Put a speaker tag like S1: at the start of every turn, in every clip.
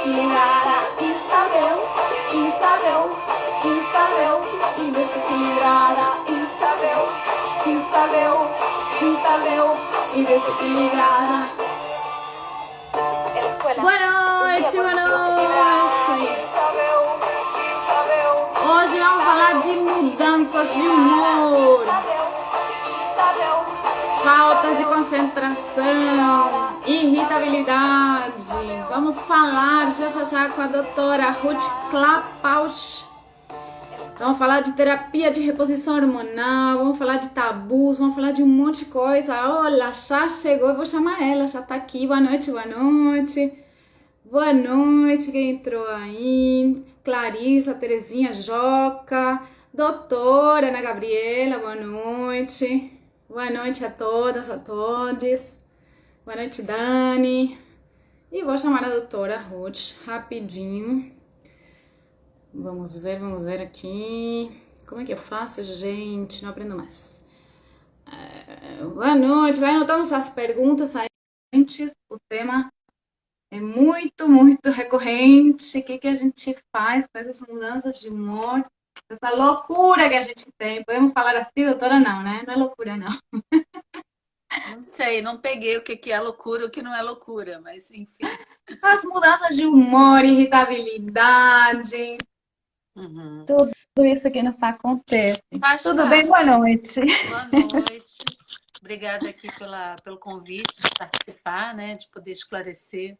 S1: desequilibrada, instável, instável, instável e desequilibrada, instável, instável, instável e desequilibrada.
S2: Boa noite, boa noite. Hoje vamos falar de mudanças de humor, falta de concentração, irritabilidade. Vamos falar já com a doutora Ruth Clapausch. Vamos falar de terapia de reposição hormonal, vamos falar de tabus, vamos falar de um monte de coisa. Olha, já chegou, eu vou chamar ela, já tá aqui. Boa noite, boa noite. Boa noite, quem entrou aí? Clarissa, Terezinha, Joca, doutora Ana Gabriela, boa noite. Boa noite a todas, a todos. Boa noite, Dani. E vou chamar a doutora Ruth rapidinho. Vamos ver aqui. Como é que eu faço, gente? Não aprendo mais. Boa noite. Vai anotando suas perguntas aí. O tema é muito recorrente. O que a gente faz com essas mudanças de humor? Essa loucura que a gente tem. Podemos falar assim, doutora? Não, né? Não é loucura, não.
S3: Não sei, não peguei o que é loucura, o que não é loucura, mas enfim.
S2: As mudanças de humor, irritabilidade, tudo isso que nos acontece. Tudo bem? Boa noite.
S3: Boa noite. Obrigada aqui pelo convite de participar, né, de poder esclarecer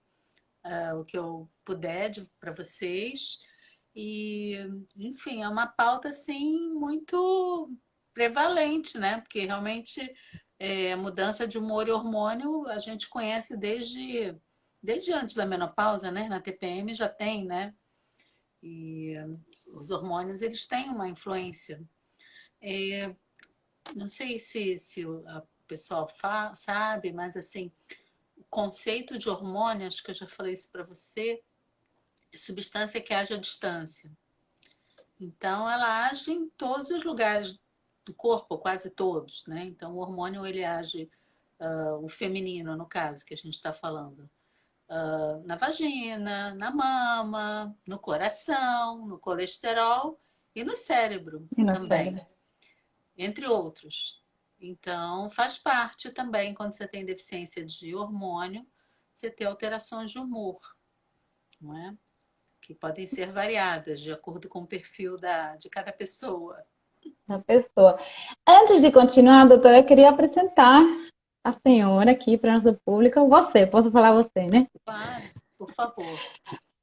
S3: o que eu puder para vocês. E, enfim, é uma pauta assim muito prevalente, né? Porque realmente a mudança de humor e hormônio a gente conhece desde antes da menopausa, né? Na TPM já tem, né? E os hormônios, eles têm uma influência. Não sei se o pessoal sabe, mas assim, o conceito de hormônio, acho que eu já falei isso para você, é substância que age à distância. Então, ela age em todos os lugares do corpo, quase todos, né? Então, o hormônio, ele age, o feminino, no caso, que a gente está falando, na vagina, na mama, no coração, no colesterol e no cérebro também, entre outros. Então, faz parte também, quando você tem deficiência de hormônio, você ter alterações de humor, não é? Que podem ser variadas de acordo com o perfil de cada pessoa.
S2: Antes de continuar, doutora, eu queria apresentar a senhora aqui para o nosso público. Posso falar você, né?
S3: Claro, por favor.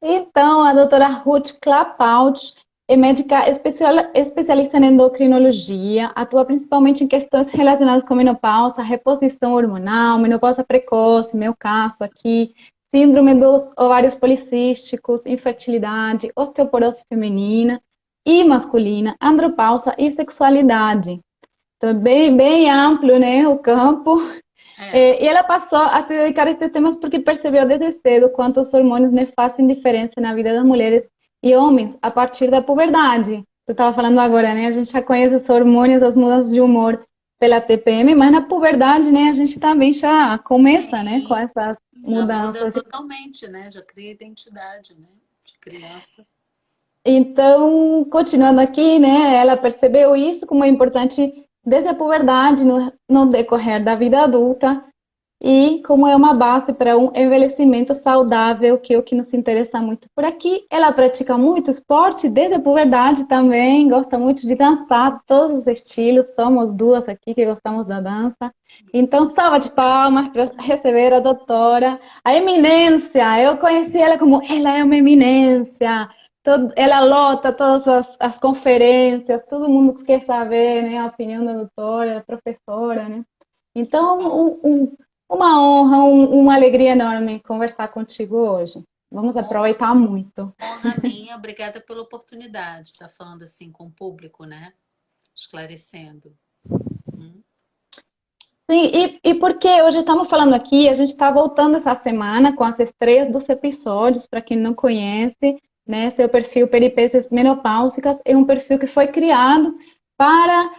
S2: Então, a doutora Ruth Clapausch é médica especialista em endocrinologia, atua principalmente em questões relacionadas com menopausa, reposição hormonal, menopausa precoce, meu caso aqui, síndrome dos ovários policísticos, infertilidade, osteoporose feminina e masculina, andropausa e sexualidade. Então, é bem amplo, né, o campo. E ela passou a se dedicar a estes temas porque percebeu desde cedo quanto os hormônios né, fazem diferença na vida das mulheres e homens a partir da puberdade. Você estava falando agora, né? A gente já conhece os hormônios, as mudanças de humor pela TPM, mas na puberdade, né, a gente também já começa, né, com essas mudanças.
S3: Já muda totalmente, né? Já cria identidade, né? De criança.
S2: Então, continuando aqui, né, ela percebeu isso como é importante desde a puberdade, no decorrer da vida adulta, e como é uma base para um envelhecimento saudável, que é o que nos interessa muito por aqui. Ela pratica muito esporte desde a puberdade também, gosta muito de dançar, todos os estilos, somos duas aqui que gostamos da dança. Então, salva de palmas para receber a doutora, a eminência, eu conheci ela como, ela é uma eminência, ela lota todas as conferências, todo mundo quer saber, né, a opinião da doutora, da professora, né? Então, uma honra, uma alegria enorme conversar contigo hoje. Vamos aproveitar muito.
S3: Honra minha, obrigada pela oportunidade de estar falando assim com o público, né? Esclarecendo.
S2: Sim, e porque hoje estamos falando aqui, a gente está voltando essa semana com as estreias dos episódios, para quem não conhece, né? Seu perfil Peripécias Menopáusicas é um perfil que foi criado para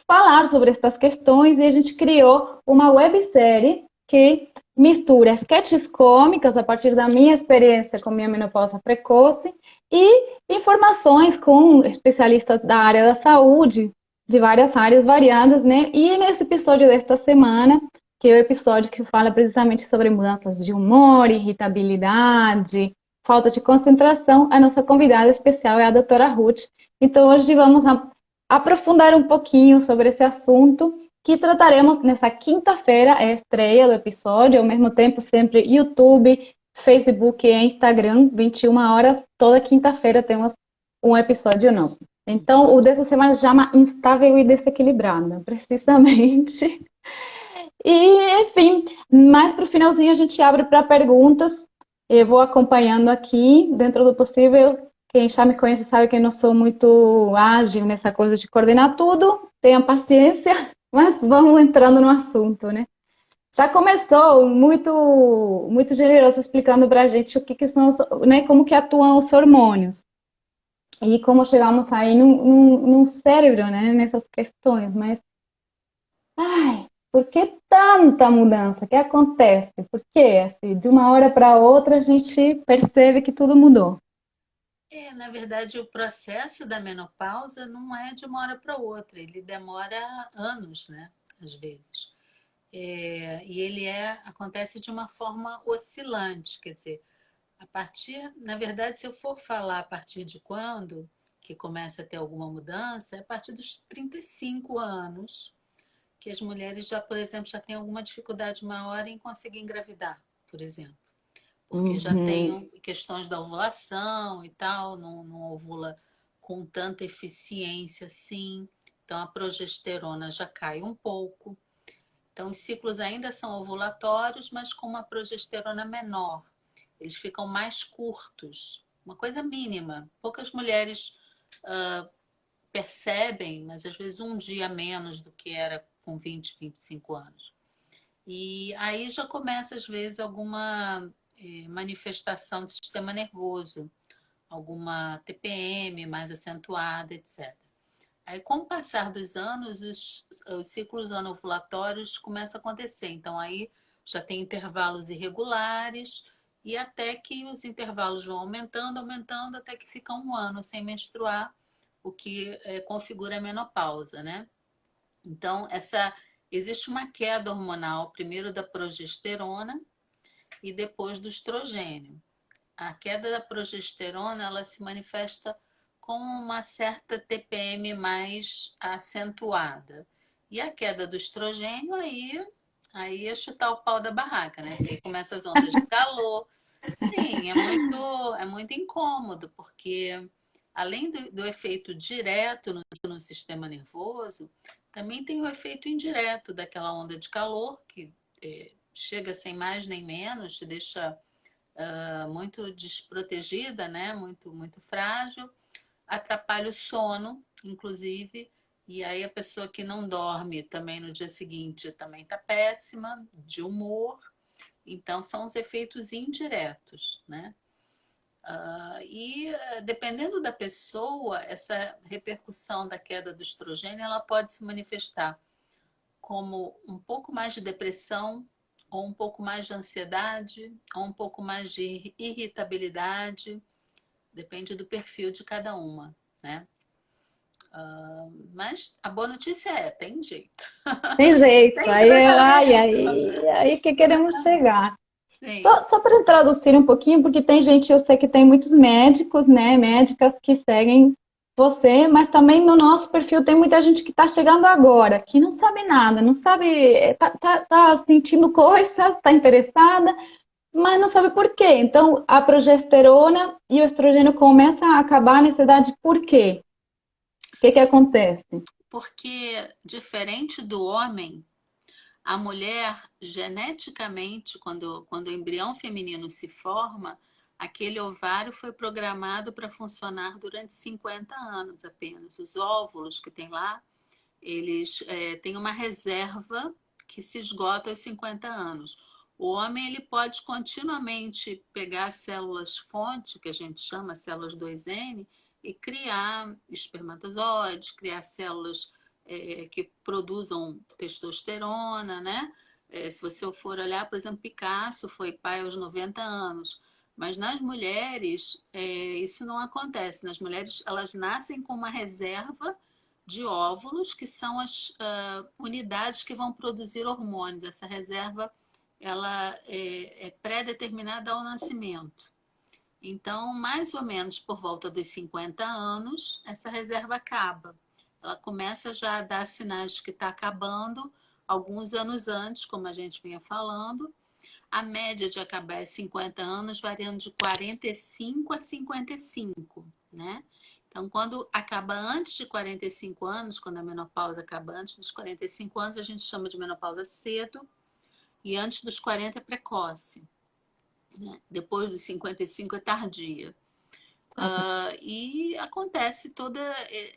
S2: falar sobre estas questões e a gente criou uma websérie que mistura sketches cômicas a partir da minha experiência com minha menopausa precoce e informações com especialistas da área da saúde, de várias áreas variadas, né? E nesse episódio desta semana, que é o episódio que fala precisamente sobre mudanças de humor, irritabilidade, falta de concentração, a nossa convidada especial é a doutora Ruth. Então hoje vamos aprofundar um pouquinho sobre esse assunto que trataremos nessa quinta-feira, é a estreia do episódio, ao mesmo tempo sempre YouTube, Facebook e Instagram, 21 horas, toda quinta-feira temos um episódio novo. Então, o dessa semana se chama Instável e Desequilibrada, precisamente. E, enfim, mais para o finalzinho a gente abre para perguntas. Eu vou acompanhando aqui, dentro do possível. Quem já me conhece sabe que eu não sou muito ágil nessa coisa de coordenar tudo. Tenha paciência, mas vamos entrando no assunto, né? Já começou muito generoso explicando para a gente o que são, né, como que atuam os hormônios. E como chegamos aí no cérebro, né, nessas questões. Mas, ai, por que tanta mudança? O que acontece? Por que, assim, de uma hora para outra a gente percebe que tudo mudou?
S3: Na verdade, o processo da menopausa não é de uma hora para outra, ele demora anos, né? Às vezes. E ele acontece de uma forma oscilante, quer dizer, a partir, na verdade, se eu for falar a partir de quando que começa a ter alguma mudança, é a partir dos 35 anos, que as mulheres já, por exemplo, já têm alguma dificuldade maior em conseguir engravidar, por exemplo. Porque já
S2: Uhum.
S3: tem questões da ovulação e tal, não ovula com tanta eficiência assim. Então a progesterona já cai um pouco. Então os ciclos ainda são ovulatórios, mas com uma progesterona menor. Eles ficam mais curtos, uma coisa mínima. Poucas mulheres percebem, mas às vezes um dia menos do que era com 20, 25 anos. E aí já começa, às vezes, alguma manifestação do sistema nervoso, alguma TPM mais acentuada, etc. Aí, com o passar dos anos, os ciclos anovulatórios começam a acontecer. Então, aí já tem intervalos irregulares e até que os intervalos vão aumentando, aumentando, até que fica um ano sem menstruar, o que configura a menopausa, né? Então, existe uma queda hormonal, primeiro da progesterona e depois do estrogênio. A queda da progesterona, ela se manifesta com uma certa TPM mais acentuada. E a queda do estrogênio, aí é chutar o pau da barraca, né? Porque aí começa as ondas de calor. Sim, é muito incômodo, porque além do efeito direto no sistema nervoso, também tem o efeito indireto daquela onda de calor, que chega sem mais nem menos, te deixa muito desprotegida, né? Muito frágil, atrapalha o sono, inclusive, e aí a pessoa que não dorme também no dia seguinte também está péssima, de humor. Então, são os efeitos indiretos, né? Dependendo da pessoa, essa repercussão da queda do estrogênio, ela pode se manifestar como um pouco mais de depressão, ou um pouco mais de ansiedade, ou um pouco mais de irritabilidade, depende do perfil de cada uma, né? Mas a boa notícia tem jeito.
S2: Tem jeito,
S3: Tem
S2: aí é lá e
S3: tratamento.
S2: aí que queremos chegar.
S3: Sim.
S2: Só para introduzir um pouquinho, porque tem gente, eu sei que tem muitos médicos, né, médicas que seguem você, mas também no nosso perfil tem muita gente que está chegando agora, que não sabe nada, não sabe, tá sentindo coisas, está interessada, mas não sabe por quê. Então, a progesterona e o estrogênio começam a acabar nessa idade por quê? O que que acontece?
S3: Porque, diferente do homem, a mulher, geneticamente, quando o embrião feminino se forma, aquele ovário foi programado para funcionar durante 50 anos apenas. Os óvulos que tem lá, eles têm uma reserva que se esgota aos 50 anos. O homem ele pode continuamente pegar células fonte, que a gente chama células 2N, e criar espermatozoides, criar células que produzam testosterona, né? Se você for olhar, por exemplo, Picasso foi pai aos 90 anos, mas nas mulheres isso não acontece. Nas mulheres, elas nascem com uma reserva de óvulos, que são as unidades que vão produzir hormônios. Essa reserva ela é pré-determinada ao nascimento. Então, mais ou menos por volta dos 50 anos, essa reserva acaba. Ela começa já a dar sinais de que está acabando alguns anos antes, como a gente vinha falando. A média de acabar é 50 anos, variando de 45 a 55, né? Então, quando acaba antes de 45 anos, quando a menopausa acaba antes dos 45 anos, a gente chama de menopausa cedo, e antes dos 40 é precoce, né? Depois dos 55 é tardia. E acontece toda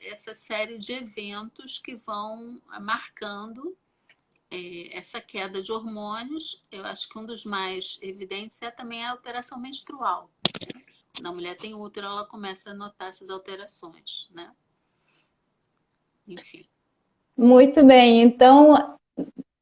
S3: essa série de eventos que vão marcando essa queda de hormônios. Eu acho que um dos mais evidentes é também a alteração menstrual. Quando a mulher tem útero, ela começa a notar essas alterações, né? Enfim.
S2: Muito bem, então,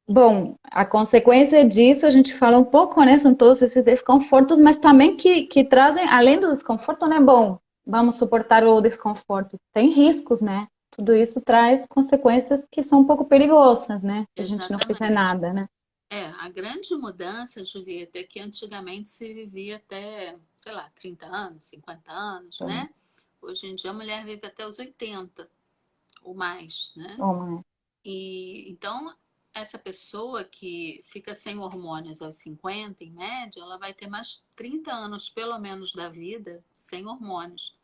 S2: bom, a consequência disso a gente fala um pouco, né? São todos esses desconfortos, mas também que trazem, além do desconforto, né? Bom, vamos suportar o desconforto. Tem riscos, né? Tudo isso traz consequências que são um pouco perigosas, né? Se a gente não fizer
S3: Exatamente.
S2: nada, né?
S3: A grande mudança, Julieta, é que antigamente se vivia até, sei lá, 30 anos, 50 anos,
S2: Então,
S3: né? Hoje em dia a mulher vive até os 80 ou mais, né?
S2: bom,
S3: E então essa pessoa que fica sem hormônios aos 50, em média, ela vai ter mais 30 anos pelo menos da vida sem hormônios.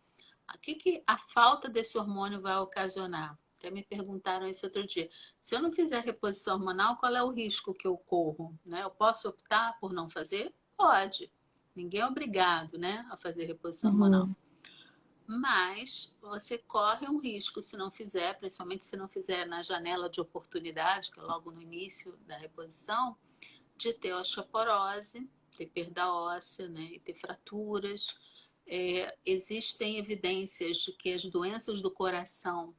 S3: O que a falta desse hormônio vai ocasionar? Até me perguntaram isso outro dia. Se eu não fizer reposição hormonal, qual é o risco que eu corro? Né? Eu posso optar por não fazer? Pode. Ninguém é obrigado, né, a fazer reposição hormonal.
S2: uhum,
S3: Mas você corre um risco se não fizer, principalmente se não fizer na janela de oportunidade, que é logo no início da reposição, de ter osteoporose, ter perda óssea, né, e ter fraturas. Existem evidências de que as doenças do coração,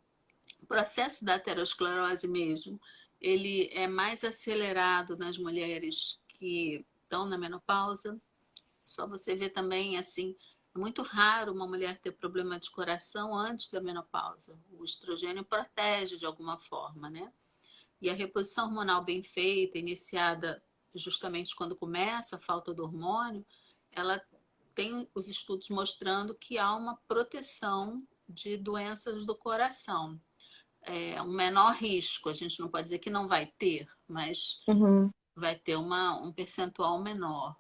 S3: o processo da aterosclerose mesmo, ele é mais acelerado nas mulheres que estão na menopausa. Só você vê também, assim, é muito raro uma mulher ter problema de coração antes da menopausa. O estrogênio protege de alguma forma, né? E a reposição hormonal bem feita, iniciada justamente quando começa a falta do hormônio, ela tem os estudos mostrando que há uma proteção de doenças do coração. Um menor risco, a gente não pode dizer que não vai ter, mas
S2: uhum,
S3: vai ter um percentual menor.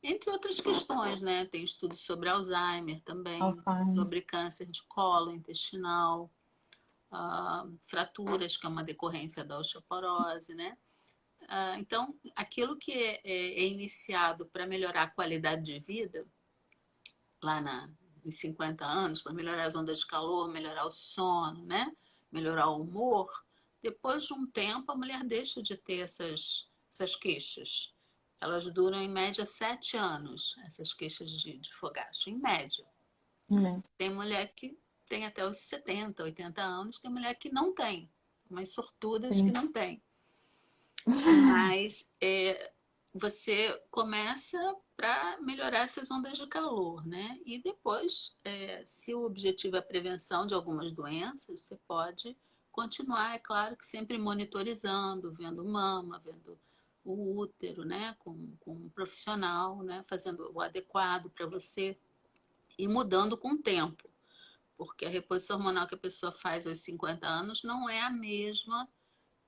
S3: Entre outras questões, né? Tem estudos sobre Alzheimer também,
S2: Alzheimer.
S3: sobre câncer de colo intestinal, fraturas, que é uma decorrência da osteoporose, né? Então, aquilo que é iniciado para melhorar a qualidade de vida, lá nos 50 anos, para melhorar as ondas de calor, melhorar o sono, né? Melhorar o humor, depois de um tempo a mulher deixa de ter essas queixas. Elas duram em média 7 anos, essas queixas de fogacho, em média.
S2: Né?
S3: Tem mulher que tem até os 70, 80 anos, tem mulher que não tem, umas sortudas que
S2: Sim.
S3: não tem. Mas você começa para melhorar essas ondas de calor, né? E depois, se o objetivo é a prevenção de algumas doenças, você pode continuar, é claro que sempre monitorizando, vendo mama, vendo o útero, né? Com um profissional, né? Fazendo o adequado para você e mudando com o tempo. Porque a reposição hormonal que a pessoa faz aos 50 anos não é a mesma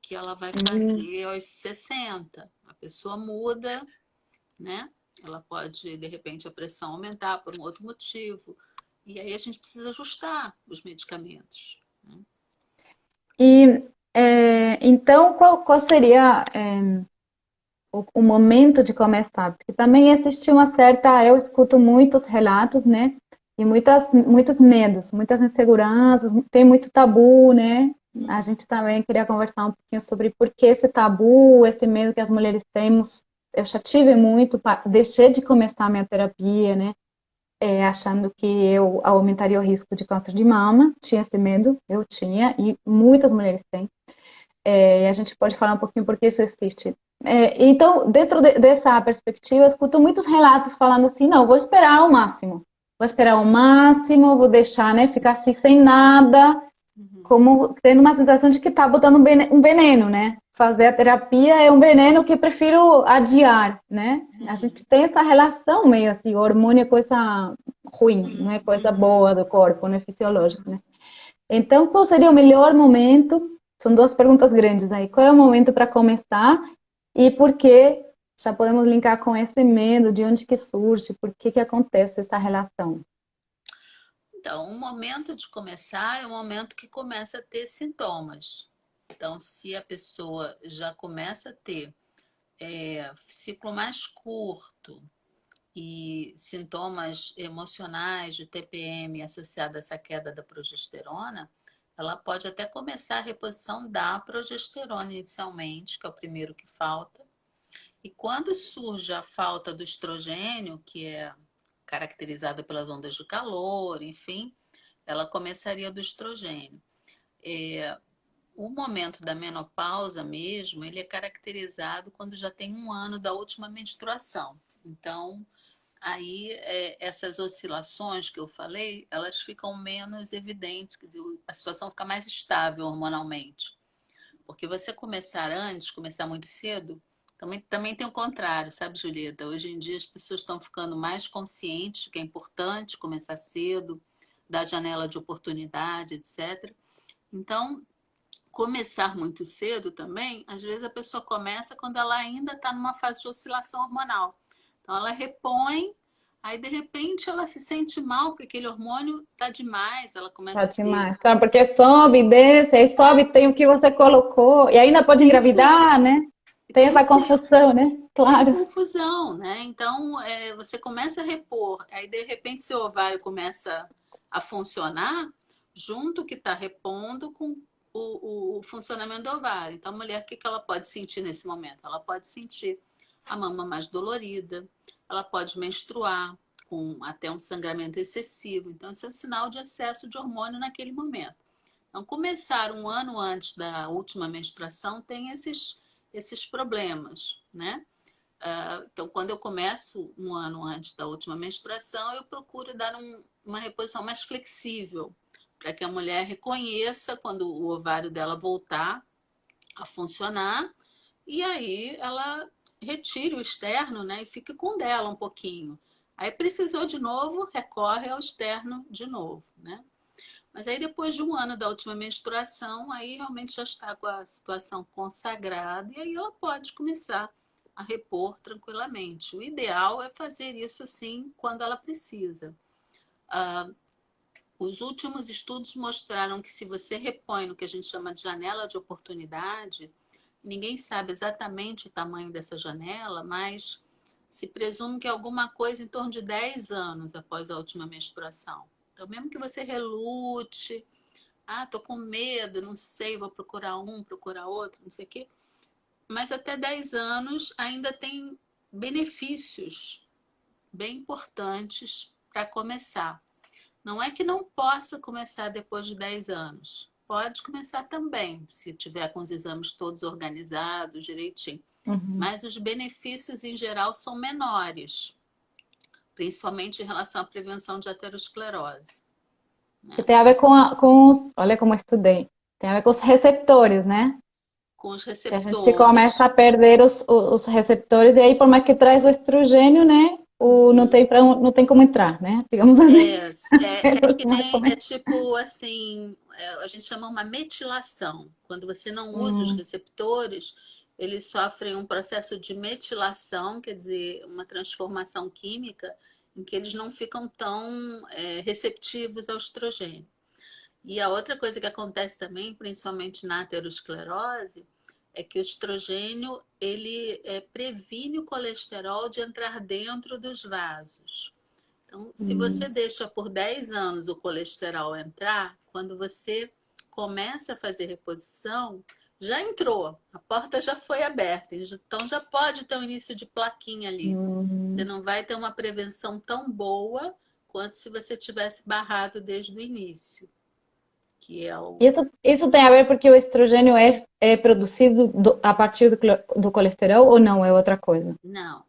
S3: que ela vai
S2: Hum.
S3: fazer aos 60. A pessoa muda, né? Ela pode, de repente, a pressão aumentar por um outro motivo. E aí a gente precisa ajustar os medicamentos, né?
S2: E então, qual seria o momento de começar? Porque também existe uma certa, eu escuto muitos relatos, né? E muitos medos, muitas inseguranças, tem muito tabu, né? A gente também queria conversar um pouquinho sobre por que esse tabu, esse medo que as mulheres temos. Eu já tive muito, deixei de começar a minha terapia, né? Achando que eu aumentaria o risco de câncer de mama. Tinha esse medo, eu tinha, e muitas mulheres têm. E a gente pode falar um pouquinho por que isso existe. Então, dentro dessa perspectiva, eu escuto muitos relatos falando assim, não, vou esperar o máximo. Vou esperar o máximo, vou deixar, né, ficar assim sem nada,
S3: Uhum.
S2: como tendo uma sensação de que está botando um veneno, né? Fazer a terapia é um veneno que eu prefiro adiar, né? A
S3: Uhum.
S2: gente tem essa relação meio assim, o hormônio é coisa ruim, não é
S3: Uhum.
S2: coisa
S3: Uhum.
S2: boa do corpo, né? Fisiológico, né? Então, qual seria o melhor momento? São duas perguntas grandes aí. Qual é o momento para começar e por que? Já podemos linkar com esse medo, de onde que surge, por que que acontece essa relação?
S3: Então, o momento de começar é o momento que começa a ter sintomas. Então, se a pessoa já começa a ter ciclo mais curto e sintomas emocionais de TPM associado a essa queda da progesterona, ela pode até começar a reposição da progesterona inicialmente, que é o primeiro que falta. E quando surge a falta do estrogênio, que é caracterizada pelas ondas de calor, enfim, ela começaria do estrogênio. O momento da menopausa mesmo, ele é caracterizado quando já tem um ano da última menstruação. Então, aí essas oscilações que eu falei, elas ficam menos evidentes, quer dizer, a situação fica mais estável hormonalmente. Porque você começar antes, começar muito cedo, também tem o contrário, sabe, Julieta? Hoje em dia as pessoas estão ficando mais conscientes de que é importante começar cedo, dar janela de oportunidade, etc. Então, começar muito cedo também, às vezes a pessoa começa quando ela ainda está numa fase de oscilação hormonal. Então, ela repõe, aí de repente ela se sente mal porque aquele hormônio está demais, ela
S2: Tá
S3: começa a ter
S2: demais, tá? Porque sobe, desce, aí sobe, tem o que você colocou, e ainda pode
S3: isso,
S2: engravidar, né? Tem
S3: tem
S2: essa
S3: sempre.
S2: confusão, né?
S3: Tem
S2: Claro.
S3: confusão, né? Então, você começa a repor, aí de repente seu ovário começa a funcionar junto que está repondo com o funcionamento do ovário. Então, a mulher, o que ela pode sentir nesse momento? Ela pode sentir a mama mais dolorida, ela pode menstruar com até um sangramento excessivo. Então, esse é um sinal de excesso de hormônio naquele momento. Então, começar um ano antes da última menstruação tem esses problemas, né? Então, quando eu começo um ano antes da última menstruação, eu procuro dar uma reposição mais flexível, para que a mulher reconheça quando o ovário dela voltar a funcionar, e aí ela retire o externo, né, e fique com o dela um pouquinho. Aí precisou de novo, recorre ao externo de novo, né? Mas aí depois de um ano da última menstruação, aí realmente já está com a situação consagrada e aí ela pode começar a repor tranquilamente. O ideal é fazer isso assim quando ela precisa. Ah, os últimos estudos mostraram que se você repõe no que a gente chama de janela de oportunidade, ninguém sabe exatamente o tamanho dessa janela, mas se presume que é alguma coisa em torno de 10 anos após a última menstruação. Então, mesmo que você relute, tô com medo, não sei, vou procurar um, procurar outro, não sei o quê. Mas até 10 anos ainda tem benefícios bem importantes para começar. Não é que não possa começar depois de 10 anos. Pode começar também, se tiver com os exames todos organizados, direitinho.
S2: Uhum.
S3: Mas os benefícios em geral são menores, principalmente em relação à prevenção de aterosclerose,
S2: Que
S3: né?
S2: tem a ver com os, olha como eu estudei, tem a ver com os receptores, né?
S3: Com os
S2: Que a gente começa
S3: receptores.
S2: a perder os receptores, e aí, por mais que traz o estrogênio, né? Não
S3: Uhum.
S2: tem não tem como entrar, né? Digamos assim.
S3: É que
S2: Não
S3: nem, é
S2: recomendo.
S3: tipo assim, a gente chama uma metilação. Quando você não usa os
S2: Hum,
S3: receptores, eles sofrem um processo de metilação, quer dizer, uma transformação química, em que eles não ficam tão receptivos ao estrogênio. E a outra coisa que acontece também, principalmente na aterosclerose, é que o estrogênio ele previne o colesterol de entrar dentro dos vasos. Então, se você
S2: hum,
S3: deixa por 10 anos o colesterol entrar, quando você começa a fazer reposição, já entrou, a porta já foi aberta, então já pode ter um início de plaquinha ali. Você
S2: hum.
S3: não vai ter uma prevenção tão boa quanto se você tivesse barrado desde o início. que é o...
S2: Isso tem a ver porque o estrogênio é produzido a partir do colesterol ou não? É outra coisa?
S3: Não,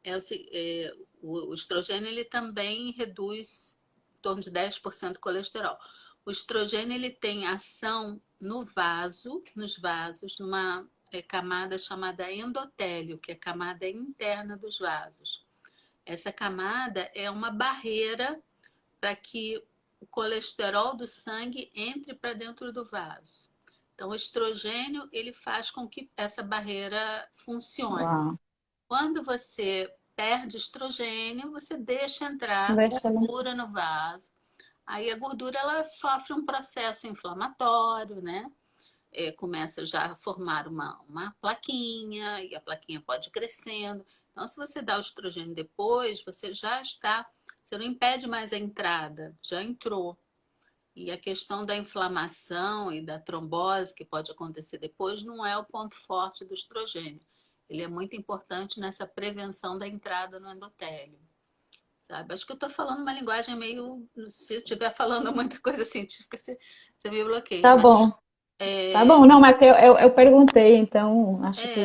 S3: o estrogênio ele também reduz em torno de 10% o colesterol. O estrogênio ele tem ação no vaso, nos vasos, numa camada chamada endotélio, que é a camada interna dos vasos. Essa camada é uma barreira para que o colesterol do sangue entre para dentro do vaso. Então, o estrogênio ele faz com que essa barreira funcione.
S2: Uau.
S3: Quando você perde estrogênio, você deixa entrar
S2: Deixa ela.
S3: gordura no vaso. Aí a gordura ela sofre um processo inflamatório, né? Começa já a formar uma plaquinha, e a plaquinha pode ir crescendo. Então, se você dá o estrogênio depois, você não impede mais a entrada, já entrou. E a questão da inflamação e da trombose que pode acontecer depois não é o ponto forte do estrogênio. Ele é muito importante nessa prevenção da entrada no endotélio. Sabe? Acho que eu estou falando uma linguagem meio... Se eu estiver falando muita coisa científica, você me bloqueia.
S2: Tá
S3: Mas
S2: bom, tá bom. Não, mas eu perguntei, então acho que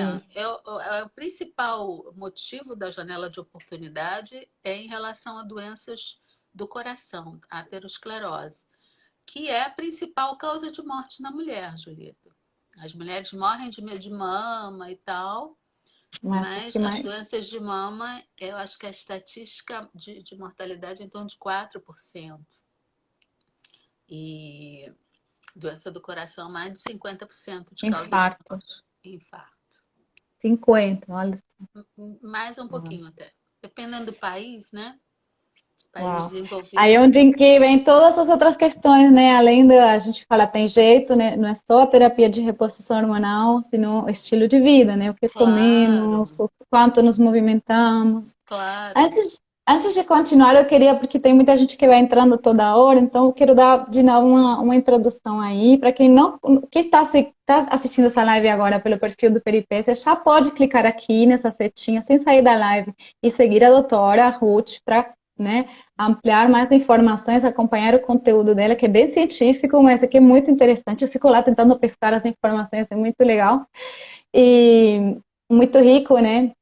S3: o principal motivo da janela de oportunidade é em relação a doenças do coração, a aterosclerose, que é a principal causa de morte na mulher, Julieta. As mulheres morrem de medo de mama e tal,
S2: mas
S3: mas
S2: que
S3: as
S2: mais
S3: doenças de mama, eu acho que a estatística de mortalidade é em torno de 4%. E doença do coração, mais de 50% de causa de
S2: infarto.
S3: morte. Infarto.
S2: 50, olha.
S3: Mais um pouquinho até. Dependendo do país, né? Países
S2: Uau. Aí
S3: desenvolvidos.
S2: onde que vem todas as outras questões, né? Além da, a gente fala, tem jeito, né? Não é só a terapia de reposição hormonal, senão o estilo de vida, né? O que
S3: Claro,
S2: comemos, o quanto nos movimentamos.
S3: claro.
S2: Antes de continuar, eu queria, porque tem muita gente que vai entrando toda hora, então eu quero dar de novo uma introdução aí, para quem não, quem está assistindo essa live agora pelo perfil do Peripécia, já pode clicar aqui nessa setinha, sem sair da live, e seguir a doutora Ruth para, né, ampliar mais informações, acompanhar o conteúdo dela, que é bem científico, mas aqui é muito interessante. Eu fico lá tentando pescar as informações, é muito legal e muito rico, né?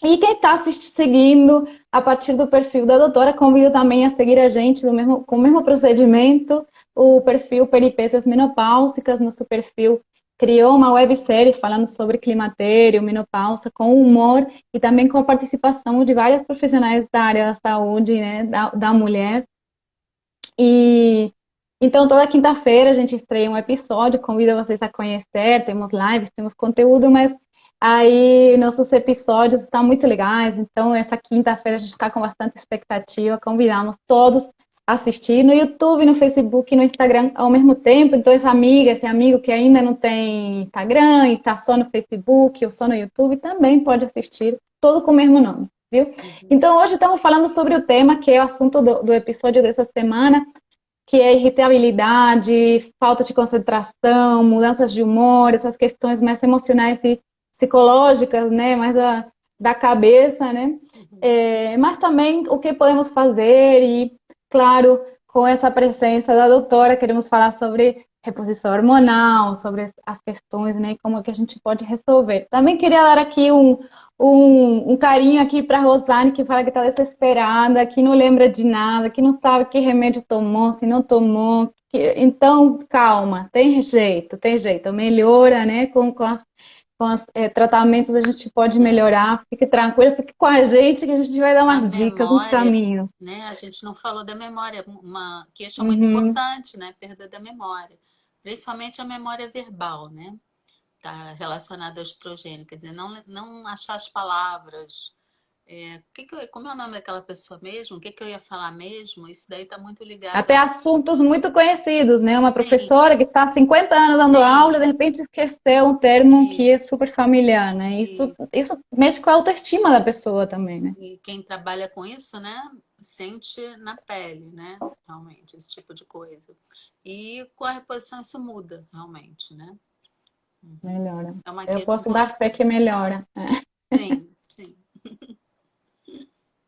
S2: E quem está seguindo a partir do perfil da doutora, convido também a seguir a gente com o mesmo procedimento, o perfil Peripécias Menopáusicas. Nosso perfil criou uma websérie falando sobre climatério, menopausa, com humor e também com a participação de várias profissionais da área da saúde, né, da mulher. E então, toda quinta-feira a gente estreia um episódio, convido vocês a conhecer, temos lives, temos conteúdo, mas aí nossos episódios estão muito legais, então essa quinta-feira a gente está com bastante expectativa, convidamos todos a assistir no YouTube, no Facebook e no Instagram ao mesmo tempo, então essa amiga, esse amigo que ainda não tem Instagram e está só no Facebook ou só no YouTube, também pode assistir, todo com o mesmo nome, viu? Então hoje estamos falando sobre o tema que é o assunto do episódio dessa semana, que é irritabilidade, falta de concentração, mudanças de humor, essas questões mais emocionais e psicológicas, né, mais da cabeça, né, mas também o que podemos fazer e, claro, com essa presença da doutora, queremos falar sobre reposição hormonal, sobre as questões, né, como que a gente pode resolver. Também queria dar aqui um carinho aqui para a Rosane, que fala que está desesperada, que não lembra de nada, que não sabe que remédio tomou, se não tomou. Então, calma, tem jeito, melhora, né? Com os tratamentos a gente pode melhorar. Fique tranquila, fique com a gente que a gente vai dar
S3: A
S2: umas dicas, uns
S3: memória,
S2: caminhos.
S3: né? A gente não falou da memória, uma queixa muito
S2: Uhum.
S3: importante, né? Perda da memória. Principalmente a memória verbal, né? Está relacionada ao estrogênio, quer dizer, não achar as palavras. Como é o nome daquela pessoa mesmo? O que eu ia falar mesmo? Isso daí está muito ligado
S2: Até assuntos muito conhecidos, né? Uma
S3: Sim,
S2: professora que está há 50 anos dando aula e
S3: sim,
S2: de repente esqueceu um termo que é
S3: isso,
S2: super familiar, né?
S3: isso.
S2: Isso mexe com a autoestima da pessoa também, né?
S3: E quem trabalha com isso, né, sente na pele, né, realmente, esse tipo de coisa. E com a reposição isso muda, realmente, né? Uhum.
S2: Melhora.
S3: É uma
S2: Eu
S3: queixa
S2: posso dar fé
S3: importante.
S2: que melhora.
S3: Sim, sim.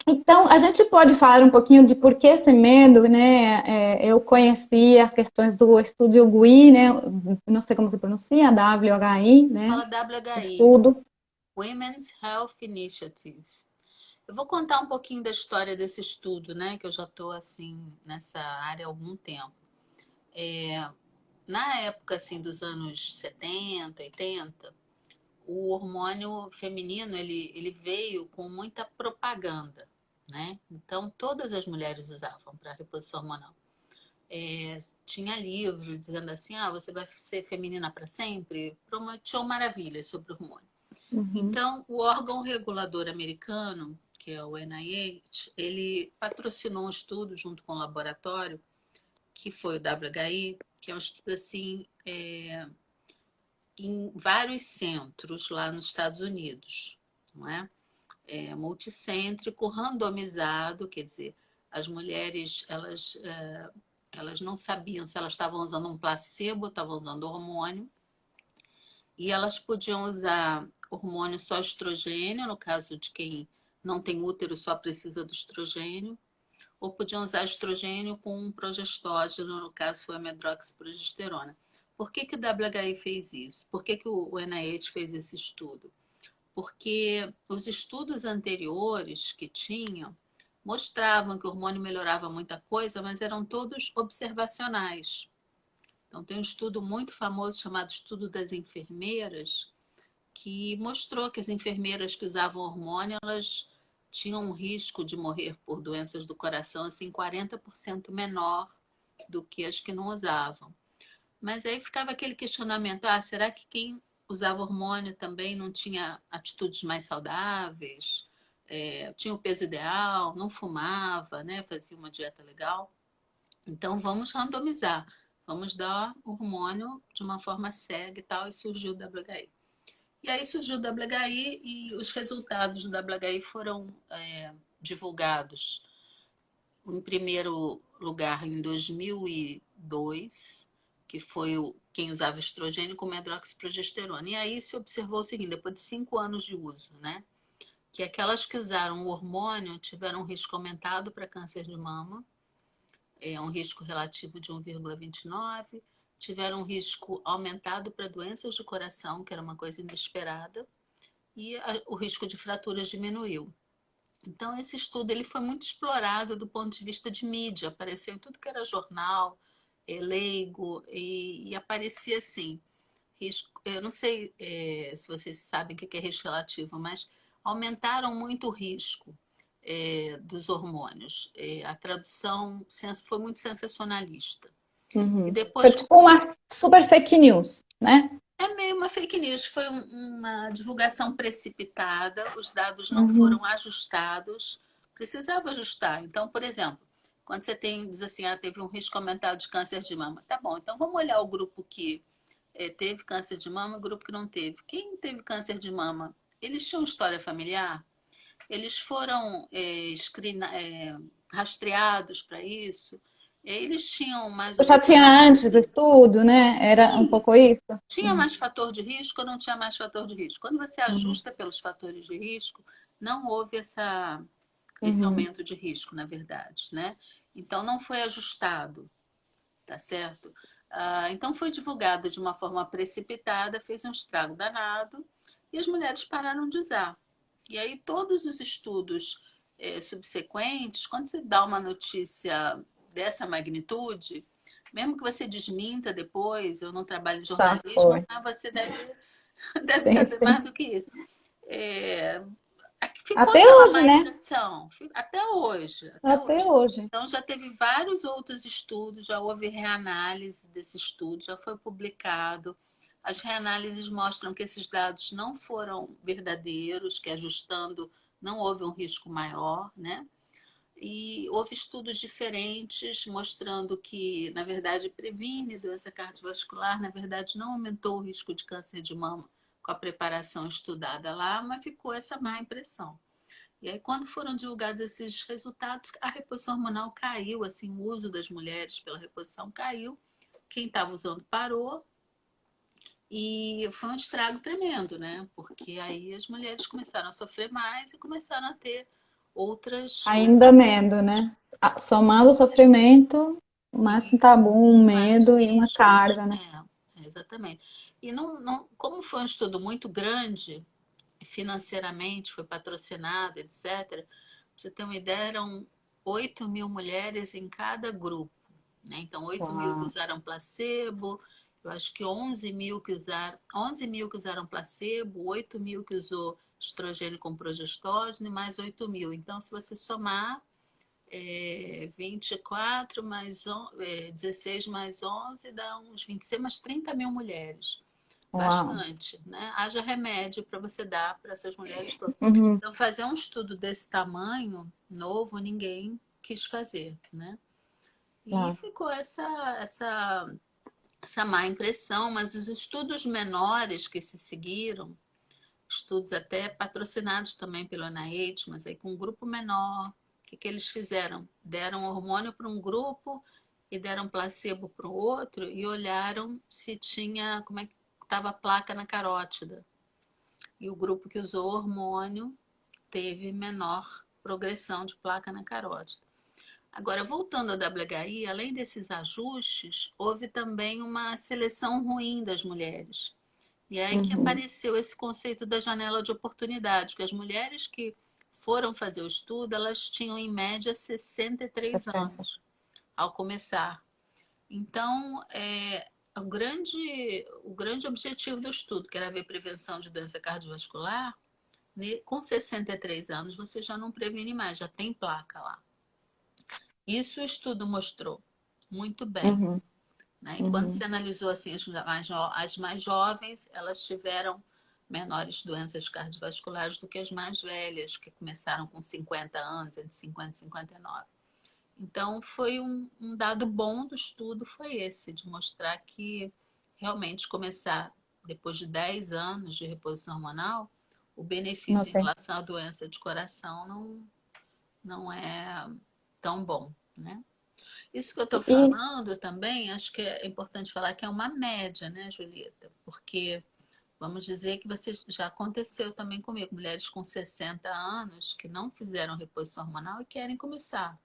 S2: Então, a gente pode falar um pouquinho de por que esse medo, né? Eu conheci as questões do Estúdio WHI, né? Não sei como se pronuncia, WHI, né?
S3: Fala WHI,
S2: Estudo.
S3: Women's Health Initiative. Eu vou contar um pouquinho da história desse estudo, né? Que eu já estou assim nessa área há algum tempo. Na época assim dos anos 70, 80, o hormônio feminino ele veio com muita propaganda, né? Então todas as mulheres usavam para reposição hormonal. Tinha livros dizendo assim, você vai ser feminina para sempre, prometiam maravilhas sobre o hormônio.
S2: Uhum.
S3: Então, o órgão regulador americano, que é o NIH, ele patrocinou um estudo junto com o laboratório, que foi o WHI, que é um estudo assim, em vários centros lá nos Estados Unidos, não é? Multicêntrico, randomizado, quer dizer, as mulheres elas não sabiam se elas estavam usando um placebo, estavam usando hormônio, e elas podiam usar hormônio só estrogênio, no caso de quem não tem útero, só precisa do estrogênio, ou podiam usar estrogênio com um progestógeno, no caso foi a medroxiprogesterona. Por que o WHI fez isso? Por que o NIH fez esse estudo? Porque os estudos anteriores que tinham mostravam que o hormônio melhorava muita coisa, mas eram todos observacionais. Então, tem um estudo muito famoso chamado Estudo das Enfermeiras, que mostrou que as enfermeiras que usavam hormônio, elas tinham um risco de morrer por doenças do coração assim 40% menor do que as que não usavam. Mas aí ficava aquele questionamento, será que quem usava hormônio também não tinha atitudes mais saudáveis? Tinha o peso ideal, não fumava, né? Fazia uma dieta legal. Então vamos randomizar, vamos dar hormônio de uma forma cega e tal, e surgiu o WHI. E aí surgiu o WHI e os resultados do WHI foram divulgados em primeiro lugar em 2002, que foi quem usava estrogênio com medroxiprogesterona. E aí se observou o seguinte, depois de 5 anos de uso, né? Que aquelas que usaram o hormônio tiveram um risco aumentado para câncer de mama, um risco relativo de 1,29, tiveram um risco aumentado para doenças do coração, que era uma coisa inesperada, e o risco de fraturas diminuiu. Então, esse estudo ele foi muito explorado do ponto de vista de mídia, apareceu em tudo que era jornal, leigo, e aparecia assim, risco, eu não sei se vocês sabem o que é risco relativo, mas aumentaram muito o risco dos hormônios. A tradução foi muito sensacionalista. E
S2: Uhum. Foi
S3: depois
S2: tipo uma super fake news, né?
S3: é meio uma fake news, foi uma divulgação precipitada, os dados não
S2: Uhum.
S3: foram ajustados, precisava ajustar. Então, por exemplo, quando você diz assim, teve um risco aumentado de câncer de mama, tá bom, então vamos olhar o grupo que teve câncer de mama e o grupo que não teve. Quem teve câncer de mama, eles tinham história familiar? Eles foram rastreados para isso? Eles tinham mais
S2: Eu já tinha antes do
S3: obesidade?
S2: estudo, né? Era um pouco
S3: Isso.
S2: isso.
S3: Tinha mais fator de risco ou não tinha mais fator de risco? Quando você
S2: Uhum.
S3: ajusta pelos fatores de risco, não houve esse
S2: Uhum.
S3: aumento de risco, na verdade, né? Então, não foi ajustado, tá certo? Então, foi divulgado de uma forma precipitada, fez um estrago danado e as mulheres pararam de usar. E aí, todos os estudos subsequentes, quando você dá uma notícia dessa magnitude, mesmo que você desminta depois, eu não trabalho em
S2: Já
S3: jornalismo,
S2: foi.
S3: mas você deve
S2: Sim,
S3: saber
S2: sim.
S3: mais do que isso. É, aqui ficou
S2: Até
S3: aquela
S2: hoje,
S3: má
S2: né?
S3: impressão, até hoje, até
S2: Até
S3: hoje.
S2: hoje.
S3: Então, já teve vários outros estudos, já houve reanálise desse estudo, já foi publicado. As reanálises mostram que esses dados não foram verdadeiros, que ajustando não houve um risco maior, né? E houve estudos diferentes mostrando que, na verdade, previne doença cardiovascular, na verdade, não aumentou o risco de câncer de mama com a preparação estudada lá, mas ficou essa má impressão. E aí, quando foram divulgados esses resultados, a reposição hormonal caiu, assim, o uso das mulheres pela reposição caiu, quem estava usando parou, e foi um estrago tremendo, né? Porque aí as mulheres começaram a sofrer mais e começaram a ter
S2: Ainda medo, né? Somando o sofrimento, mais um tabu, um
S3: mais
S2: medo e uma
S3: riscos.
S2: carga, né?
S3: Exatamente. E como foi um estudo muito grande, financeiramente, foi patrocinado, etc., pra você ter uma ideia, eram 8.000 mulheres em cada grupo, né? Então, 8.000 que
S2: Uau.
S3: usaram placebo, eu acho que 11.000 que usaram placebo, 8.000 que usou estrogênio com progestógeno e mais 8.000. Então, se você somar 24 mais 16 mais 11 dá uns 26, umas 30.000 mulheres.
S2: Uau.
S3: Bastante, né? Haja remédio para você dar para essas mulheres todas.
S2: Uhum.
S3: Então, fazer um estudo desse tamanho, novo, ninguém quis fazer, né? E
S2: Tá.
S3: ficou essa má impressão, mas os estudos menores que se seguiram, estudos até patrocinados também pelo NIH, mas aí com um grupo menor, que eles fizeram? Deram hormônio para um grupo e deram placebo para o outro e olharam se tinha, como é que estava a placa na carótida. E o grupo que usou hormônio teve menor progressão de placa na carótida. Agora, voltando ao WHI, além desses ajustes, houve também uma seleção ruim das mulheres. E é aí que
S2: Uhum.
S3: apareceu esse conceito da janela de oportunidade, que as mulheres que foram fazer o estudo, elas tinham em média 63
S2: 60.
S3: anos ao começar. Então, o grande objetivo do estudo, que era ver prevenção de doença cardiovascular, com 63 anos você já não previne mais, já tem placa lá. Isso o estudo mostrou muito bem.
S2: Uhum.
S3: Né? E quando
S2: Uhum.
S3: se analisou assim, as mais jovens, elas tiveram menores doenças cardiovasculares do que as mais velhas, que começaram com 50 anos, entre 50 e 59. Então, foi um dado bom do estudo, foi esse, de mostrar que realmente começar depois de 10 anos de reposição hormonal, o
S2: Não
S3: benefício em
S2: tem.
S3: relação à doença de coração não é tão bom, né? Isso que eu estou
S2: E,
S3: falando também, acho que é importante falar que é uma média, né, Julieta? Porque vamos dizer que você já aconteceu também comigo, mulheres com 60 anos que não fizeram reposição hormonal e querem começar.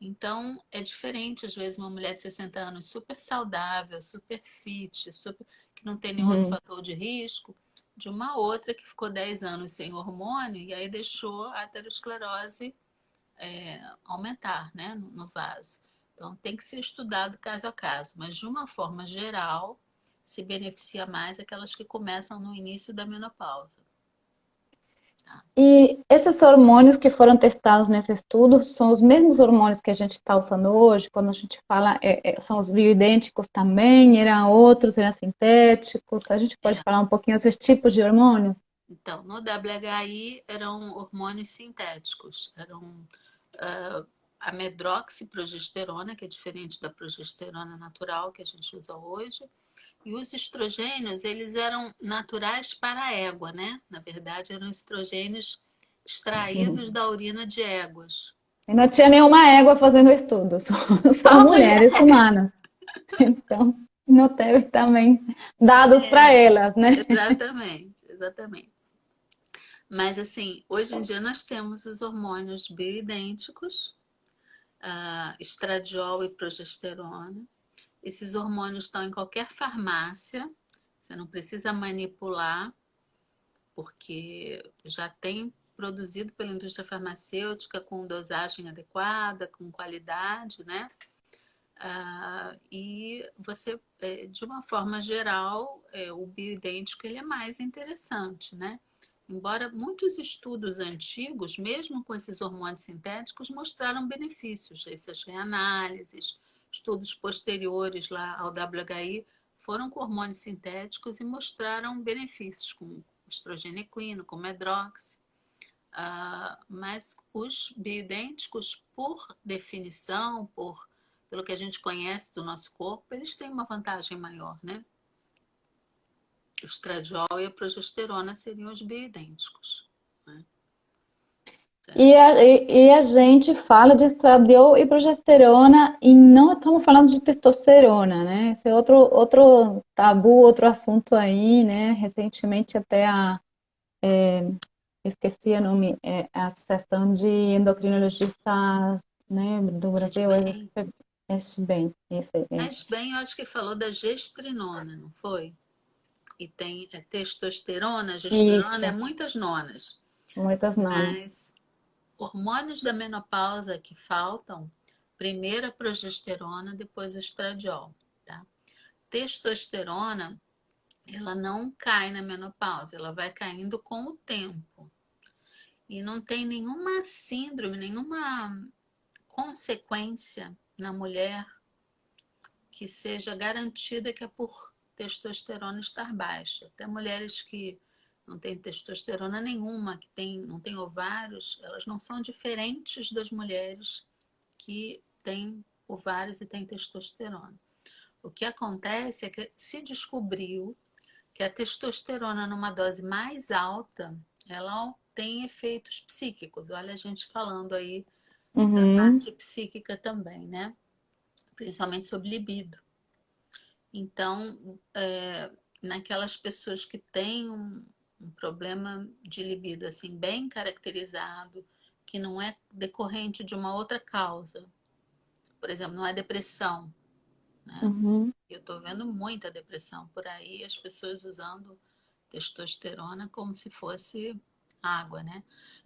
S3: Então, é diferente, às vezes, uma mulher de 60 anos super saudável, super fit, que não tem nenhum outro
S2: uhum.
S3: fator de risco, de uma outra que ficou 10 anos sem hormônio e aí deixou a aterosclerose aumentar, né, no vaso. Então, tem que ser estudado caso a caso, mas de uma forma geral, se beneficia mais aquelas que começam no início da menopausa. Tá?
S2: E esses hormônios que foram testados nesse estudo são os mesmos hormônios que a gente está usando hoje? Quando a gente fala, são os bioidênticos também? Eram outros, eram sintéticos? A gente pode
S3: É,
S2: falar um pouquinho desses tipos de hormônios?
S3: então, no WHI eram hormônios sintéticos, eram a medroxiprogesterona, que é diferente da progesterona natural que a gente usa hoje, e os estrogênios, eles eram naturais para a égua, né? Na verdade, eram estrogênios extraídos
S2: Uhum.
S3: da urina de éguas.
S2: E não tinha nenhuma égua fazendo estudo, só
S3: Só
S2: mulheres
S3: mulheres.
S2: humanas. Então, não teve também dados para
S3: É,
S2: elas, né?
S3: exatamente, exatamente. Mas assim, hoje em dia nós temos os hormônios bioidênticos, estradiol e progesterona. Esses hormônios estão em qualquer farmácia, você não precisa manipular, porque já tem produzido pela indústria farmacêutica com dosagem adequada, com qualidade, né? E você, de uma forma geral, o bioidêntico ele é mais interessante, né? Embora muitos estudos antigos, mesmo com esses hormônios sintéticos, mostraram benefícios, essas reanálises, estudos posteriores lá ao WHI foram com hormônios sintéticos e mostraram benefícios com estrogênio equino, com medrox. Mas os bioidênticos, por definição, pelo que a gente conhece do nosso corpo, eles têm uma vantagem maior, né? O estradiol e a progesterona seriam os bioidênticos. Né?
S2: E a gente fala de estradiol e progesterona e não estamos falando de testosterona, né? Esse é outro tabu, outro assunto aí, né? Recentemente até esqueci o nome, é a Associação de Endocrinologistas, né, do Brasil,
S3: bem.
S2: bem, isso aí, é.
S3: Mas bem, eu acho que falou da gestrinona, não foi? E tem testosterona, gesterona, é
S2: Isso,
S3: muitas nonas.
S2: muitas nomes.
S3: Mas hormônios da menopausa que faltam, primeiro a progesterona, depois a estradiol, tá? Testosterona, ela não cai na menopausa, ela vai caindo com o tempo. E não tem nenhuma síndrome, nenhuma consequência na mulher que seja garantida que é por testosterona estar baixa. Até mulheres que não têm testosterona nenhuma, não têm ovários, elas não são diferentes das mulheres que têm ovários e têm testosterona. O que acontece é que se descobriu que a testosterona numa dose mais alta, ela tem efeitos psíquicos. Olha a gente falando aí da
S2: Uhum,
S3: parte psíquica também, né? Principalmente sobre libido. Então, naquelas pessoas que têm um problema de libido assim bem caracterizado, que não é decorrente de uma outra causa, por exemplo, não é depressão, né?
S2: uhum,
S3: Eu estou vendo muita depressão por aí, as pessoas usando testosterona como se fosse água, né?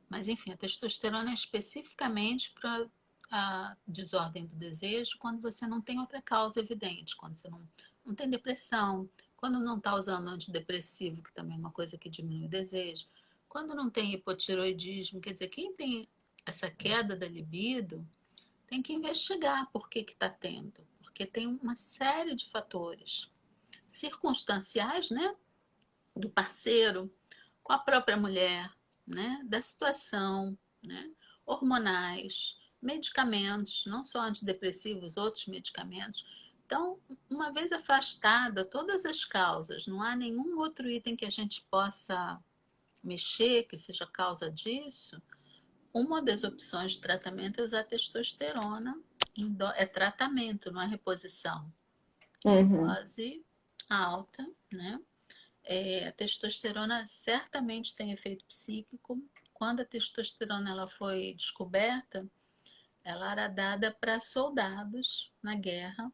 S3: Mas enfim, a testosterona é especificamente para a desordem do desejo quando você não tem outra causa evidente, quando você não tem depressão, quando não está usando antidepressivo, que também é uma coisa que diminui o desejo, quando não tem hipotiroidismo, quer dizer, quem tem essa queda da libido tem que investigar por que está tendo, porque tem uma série de fatores circunstanciais, né, do parceiro, com a própria mulher, né, da situação, né, hormonais, medicamentos, não só antidepressivos, outros medicamentos. Então, uma vez afastada todas as causas, não há nenhum outro item que a gente possa mexer que seja causa disso. Uma das opções de tratamento é usar testosterona. É tratamento, não é reposição. É
S2: uhum.
S3: dose alta, né? A testosterona certamente tem efeito psíquico. Quando a testosterona ela foi descoberta, ela era dada para soldados na guerra,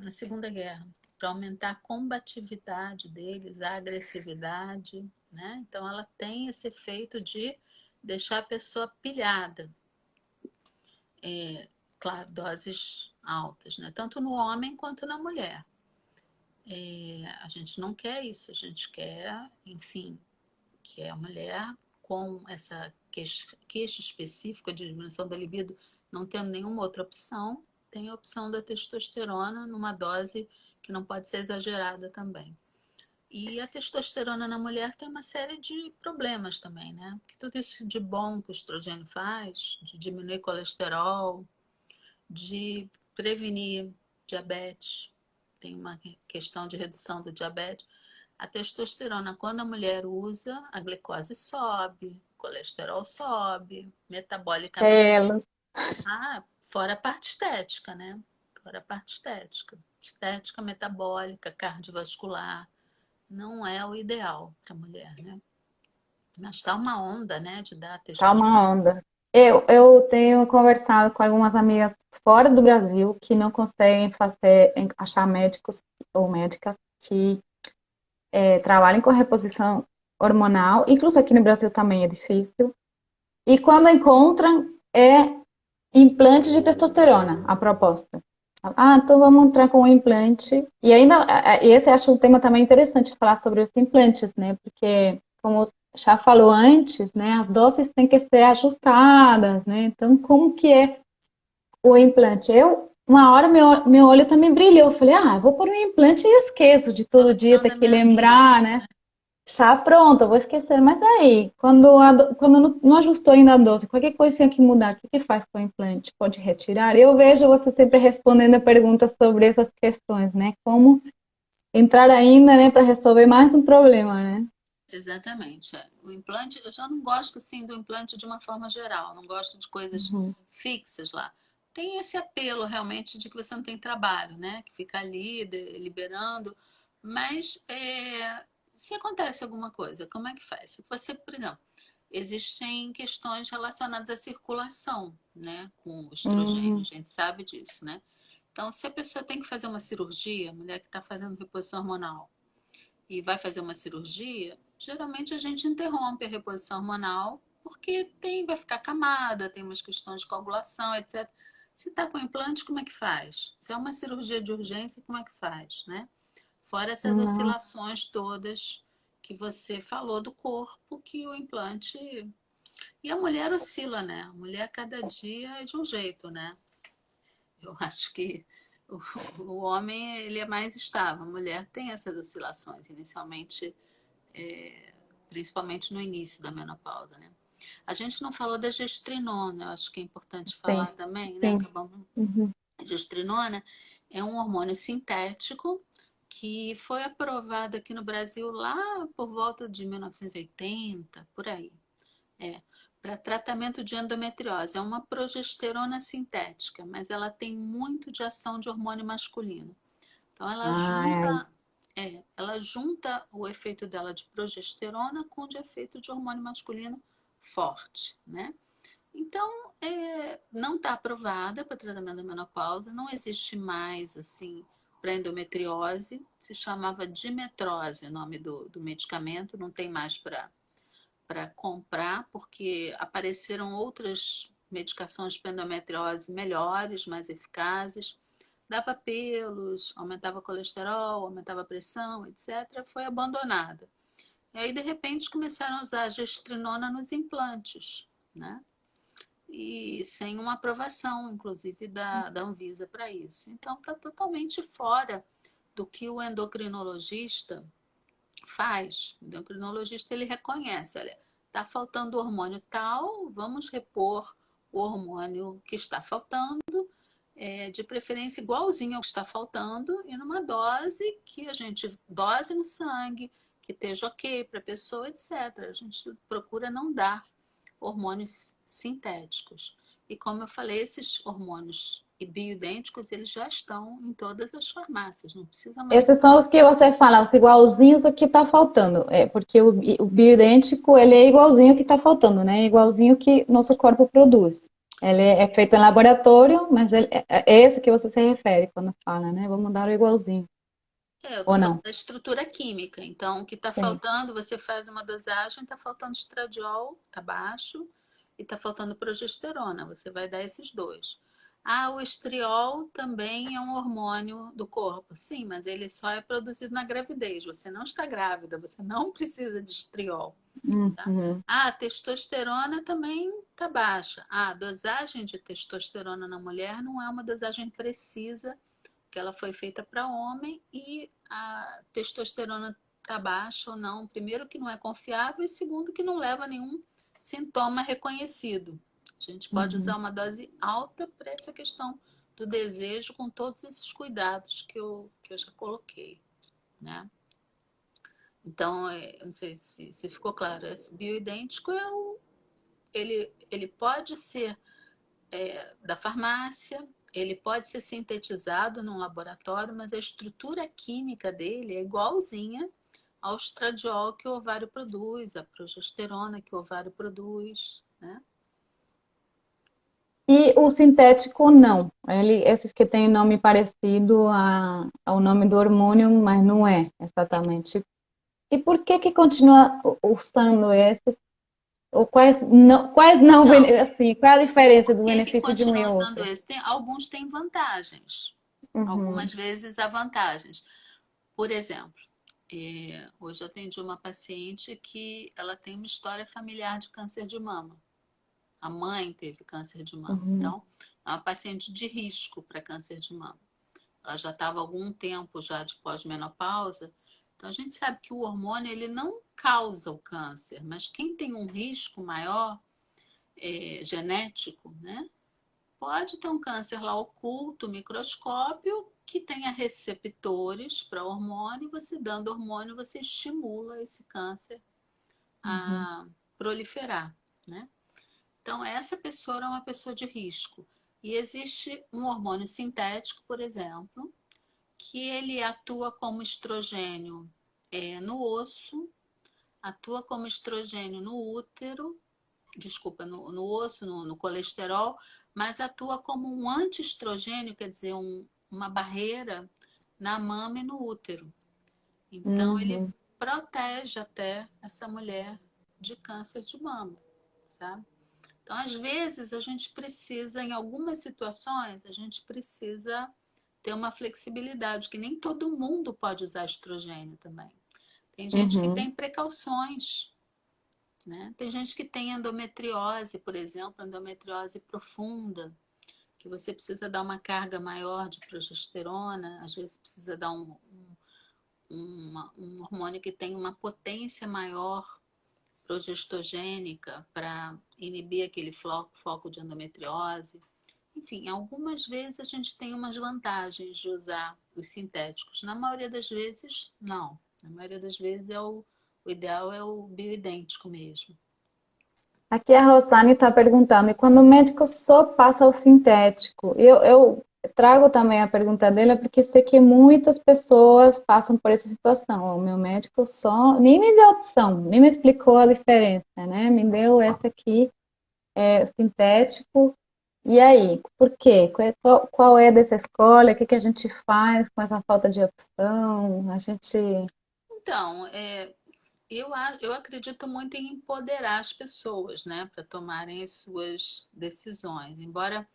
S3: na Segunda Guerra, para aumentar a combatividade deles, a agressividade, né? Então ela tem esse efeito de deixar a pessoa pilhada. Claro, doses altas, né? Tanto no homem quanto na mulher. A gente não quer isso, a gente quer, enfim, que a mulher com essa queixa específica de diminuição da libido, não tendo nenhuma outra opção, tem a opção da testosterona numa dose que não pode ser exagerada também. E a testosterona na mulher tem uma série de problemas também, né? Porque tudo isso de bom que o estrogênio faz, de diminuir colesterol, de prevenir diabetes, tem uma questão de redução do diabetes. A testosterona, quando a mulher usa, a glicose sobe, colesterol sobe, metabolicamente.
S2: Pelos.
S3: Fora a parte estética, né? Fora a parte estética. Estética, metabólica, cardiovascular. Não é o ideal para a mulher, né? Mas está uma onda, né, de dar
S2: Tá
S3: testosterona.
S2: uma onda. Eu tenho conversado com algumas amigas fora do Brasil que não conseguem achar médicos ou médicas que trabalhem com reposição hormonal, incluso aqui no Brasil também é difícil. E quando encontram, é implante de testosterona, a proposta. Então vamos entrar com o implante. E ainda, esse eu acho um tema também interessante falar sobre os implantes, né? Porque, como já falou antes, né? As doses têm que ser ajustadas, né? Então, como que é o implante? Uma hora meu olho também brilhou. Eu falei, eu vou pôr um implante e esqueço de todo dia
S3: Solução
S2: ter
S3: da
S2: que
S3: minha vida.
S2: lembrar, né? Já pronto, eu vou esquecer. Mas aí, quando não ajustou ainda a dose, qualquer coisinha que mudar, o que faz com o implante? Pode retirar? Eu vejo você sempre respondendo a perguntas sobre essas questões, né? Como entrar ainda, né, para resolver mais um problema, né?
S3: Exatamente. O implante, eu já não gosto assim do implante de uma forma geral, não gosto de coisas
S2: Uhum.
S3: fixas lá. Tem esse apelo realmente de que você não tem trabalho, né? Que fica ali liberando, mas se acontece alguma coisa, como é que faz? Se você, por exemplo, existem questões relacionadas à circulação, né, com o estrogênio, a
S2: Uhum.
S3: gente sabe disso, né? Então, se a pessoa tem que fazer uma cirurgia, a mulher que está fazendo reposição hormonal e vai fazer uma cirurgia, geralmente a gente interrompe a reposição hormonal porque vai ficar camada, tem umas questões de coagulação, etc. Se está com implante, como é que faz? Se é uma cirurgia de urgência, como é que faz, né? Fora essas
S2: Não.
S3: oscilações todas que você falou do corpo, que o implante. E a mulher oscila, né? A mulher cada dia é de um jeito, né? Eu acho que o homem ele é mais estável, a mulher tem essas oscilações, inicialmente, principalmente no início da menopausa, né? A gente não falou da gestrinona, eu acho que é importante
S2: Sim,
S3: falar também, né?
S2: sim.
S3: Acabamos.
S2: Uhum.
S3: A gestrinona é um hormônio sintético que foi aprovado aqui no Brasil lá por volta de 1980, por aí. É, para tratamento de endometriose. É uma progesterona sintética, mas ela tem muito de ação de hormônio masculino. Então
S2: Ah,
S3: ela junta o efeito dela de progesterona com o de efeito de hormônio masculino forte, né? Então, não está aprovada para tratamento da menopausa, não existe mais, assim, para endometriose, se chamava dimetrose o nome do medicamento, não tem mais para comprar, porque apareceram outras medicações para endometriose melhores, mais eficazes, dava pelos, aumentava colesterol, aumentava a pressão, etc., foi abandonada. E aí, de repente, começaram a usar a gestrinona nos implantes, né? E sem uma aprovação, inclusive, da Anvisa para isso. Então, está totalmente fora do que o endocrinologista faz. O endocrinologista ele reconhece, olha, está faltando hormônio tal, vamos repor o hormônio que está faltando, de preferência igualzinho ao que está faltando, e numa dose que a gente, dose no sangue, que esteja ok para a pessoa, etc. A gente procura não dar hormônios sintéticos. E como eu falei, esses hormônios bioidênticos, eles já estão em todas as farmácias, não precisa mais.
S2: esses são os que você fala, os igualzinhos ao que está faltando. É, porque o bioidêntico, ele é igualzinho ao que está faltando, né? Igualzinho que nosso corpo produz. Ele é feito em laboratório, mas é esse que você se refere quando fala, né? Vamos dar o igualzinho.
S3: Eu estou
S2: Ou
S3: falando
S2: não?
S3: da estrutura química. Então, o que está
S2: Sim.
S3: faltando, você faz uma dosagem, está faltando estradiol, está baixo, e está faltando progesterona. Você vai dar esses dois. Ah, o estriol também é um hormônio do corpo. Sim, mas ele só é produzido na gravidez. Você não está grávida, você não precisa de estriol. Tá?
S2: Uhum.
S3: Ah, a testosterona também está baixa. Ah, a dosagem de testosterona na mulher não é uma dosagem precisa que ela foi feita para homem e a testosterona está baixa ou não. Primeiro, que não é confiável, e segundo, que não leva a nenhum sintoma reconhecido. A gente pode usar
S2: Uhum.
S3: uma dose alta para essa questão do desejo, com todos esses cuidados que eu já coloquei, né? Então, não sei se ficou claro, esse bioidêntico ele pode ser da farmácia, ele pode ser sintetizado num laboratório, mas a estrutura química dele é igualzinha ao estradiol que o ovário produz, a progesterona que o ovário produz, né?
S2: E o sintético, não. Esses que têm nome parecido ao nome do hormônio, mas não é exatamente. E por que continua usando esses? Ou quais não,
S3: Então,
S2: assim, qual é a diferença
S3: por
S2: do
S3: que
S2: benefício de um e
S3: continua usando
S2: outro?
S3: esse? Alguns têm vantagens,
S2: Uhum,
S3: algumas vezes há vantagens. Por exemplo, hoje eu atendi uma paciente que ela tem uma história familiar de câncer de mama. A mãe teve câncer de mama.
S2: uhum,
S3: Então, é uma paciente de risco para câncer de mama. Ela já estava há algum tempo já de pós-menopausa. Então, a gente sabe que o hormônio ele não causa o câncer, mas quem tem um risco maior genético, né, pode ter um câncer lá oculto, microscópio, que tenha receptores para hormônio. Você dando hormônio, você estimula esse câncer
S2: uhum.
S3: a proliferar, né? Então, essa pessoa é uma pessoa de risco. E existe um hormônio sintético, por exemplo, que ele atua como estrogênio no osso, atua como estrogênio no útero, desculpa, no osso, no colesterol, mas atua como um antiestrogênio, quer dizer, uma barreira na mama e no útero. Então, ele
S2: Uhum,
S3: protege até essa mulher de câncer de mama, sabe? Então, às vezes, a gente precisa, em algumas situações, a gente precisa ter uma flexibilidade, que nem todo mundo pode usar estrogênio também. Tem gente que
S2: uhum.
S3: tem precauções, né? Tem gente que tem endometriose, por exemplo, endometriose profunda, que você precisa dar uma carga maior de progesterona, às vezes precisa dar um hormônio que tem uma potência maior progestogênica para inibir aquele foco de endometriose. Enfim, algumas vezes a gente tem umas vantagens de usar os sintéticos. Na maioria das vezes, não. Na maioria das vezes o ideal é o bioidêntico mesmo.
S2: Aqui a Rosane está perguntando, e quando o médico só passa o sintético? Eu trago também a pergunta dela, porque sei que muitas pessoas passam por essa situação. O meu médico só nem me deu opção, nem me explicou a diferença, né? Me deu essa aqui, sintético. E aí, por quê? Qual é dessa escolha? O que que a gente faz com essa falta de opção? A gente.
S3: Então, eu acredito muito em empoderar as pessoas, né, para tomarem as suas decisões. Embora